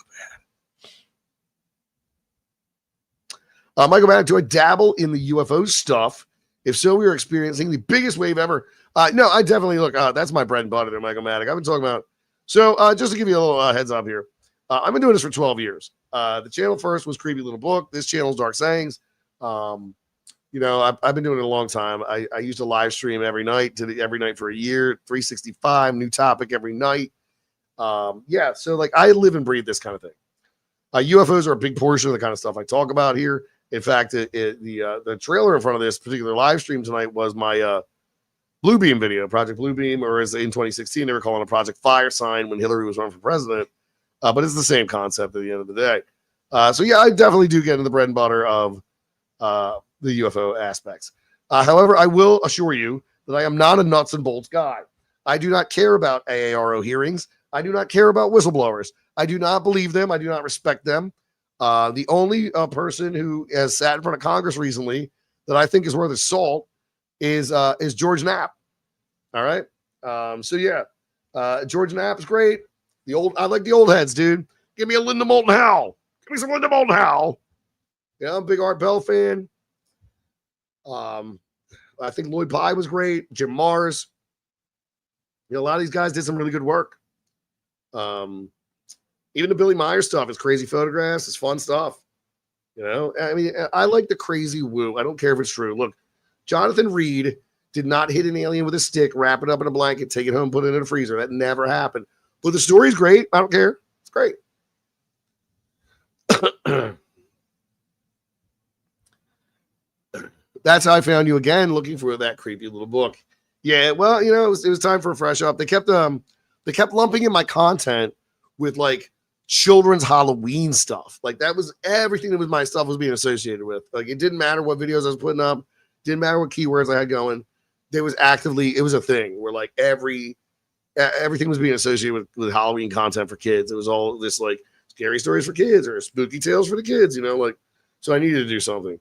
bad. Michael Maddox, do I dabble in the UFO stuff? If so, we are experiencing the biggest wave ever. No, I definitely look. That's my bread and butter there, Michael Maddox. I've been talking about. So just to give you a little heads up here, I've been doing this for 12 years. The channel first was Creepy Little Book. This channel is Dark Sayings. You know, I've been doing it a long time. I used to live stream every night, every night for a year, 365, new topic every night. Yeah, so like I live and breathe this kind of thing. UFOs are a big portion of the kind of stuff I talk about here. In fact, the trailer in front of this particular live stream tonight was my Bluebeam video, Project Bluebeam, or as in 2016 they were calling it Project Firesign when Hillary was running for president. But it's the same concept at the end of the day. So yeah, I definitely do get into the bread and butter of the UFO aspects. However, I will assure you that I am not a nuts and bolts guy. I do not care about AARO hearings. I do not care about whistleblowers. I do not believe them. I do not respect them. The only person who has sat in front of Congress recently that I think is worth his salt is George Knapp. All right. So yeah, George Knapp is great. I like the old heads, dude. Give me a Linda Moulton Howe. Give me some Linda Moulton Howe. Yeah, I'm a big Art Bell fan. I think Lloyd Pye was great. Jim Mars. A lot of these guys did some really good work. Even the Billy Meyer stuff, his crazy photographs, his fun stuff. I mean, I like the crazy woo. I don't care if it's true. Look, Jonathan Reed did not hit an alien with a stick, wrap it up in a blanket, take it home, put it in a freezer. That never happened. But the story's great. I don't care. It's great. That's how I found you again, looking for that creepy little book. Yeah, well, it was time for a fresh up. They kept lumping in my content with like children's Halloween stuff. Like that was everything that was my stuff was being associated with. Like it didn't matter what videos I was putting up, didn't matter what keywords I had going. It was a thing where like everything was being associated with Halloween content for kids. It was all this like scary stories for kids or spooky tales for the kids, so I needed to do something.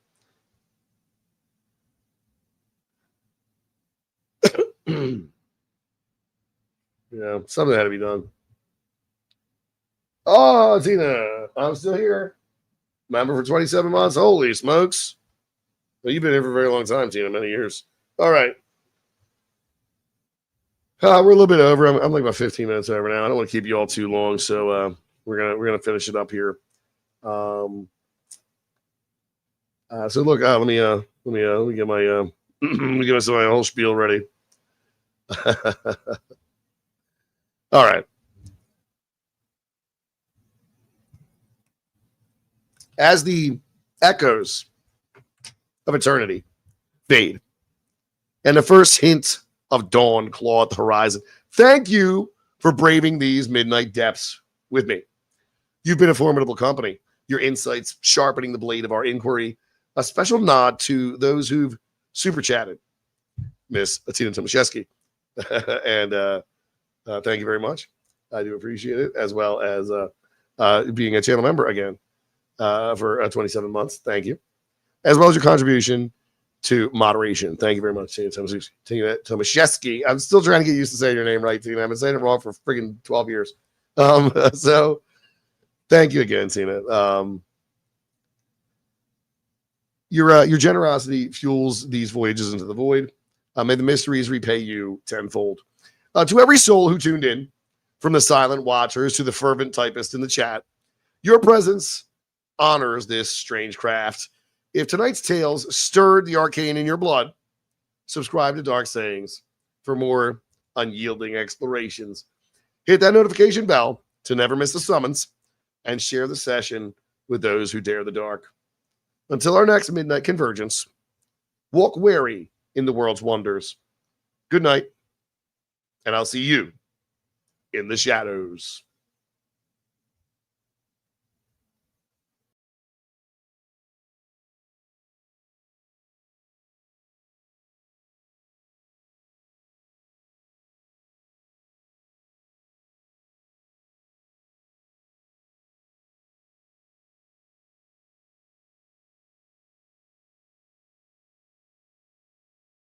Something had to be done. Oh, Tina, I'm still here. Member for 27 months. Holy smokes. Well, you've been here for a very long time, Tina, many years. All right. We're a little bit over. I'm like about 15 minutes over now. I don't want to keep you all too long, so we're gonna finish it up here. So look, let me get my let me get my whole spiel ready. All right. As the echoes of eternity fade and the first hint of dawn claw at the horizon, thank you for braving these midnight depths with me. You've been a formidable company. Your insights sharpening the blade of our inquiry. A special nod to those who've super chatted, Miss Tina Tomaszewski. And thank you very much. I do appreciate it, as well as being a channel member again for 27 months. Thank you. As well as your contribution to moderation. Thank you very much, Tina Tomaszewski. I'm still trying to get used to saying your name right, Tina. I've been saying it wrong for freaking 12 years. So thank you again, Tina. Your generosity fuels these voyages into the void. May the mysteries repay you tenfold. To every soul who tuned in, from the silent watchers to the fervent typist in the chat, your presence honors this strange craft. If tonight's tales stirred the arcane in your blood, subscribe to Dark Sayings for more unyielding explorations. Hit that notification bell to never miss the summons, and share the session with those who dare the dark. Until our next midnight convergence, walk wary in the world's wonders. Good night, and I'll see you in the shadows.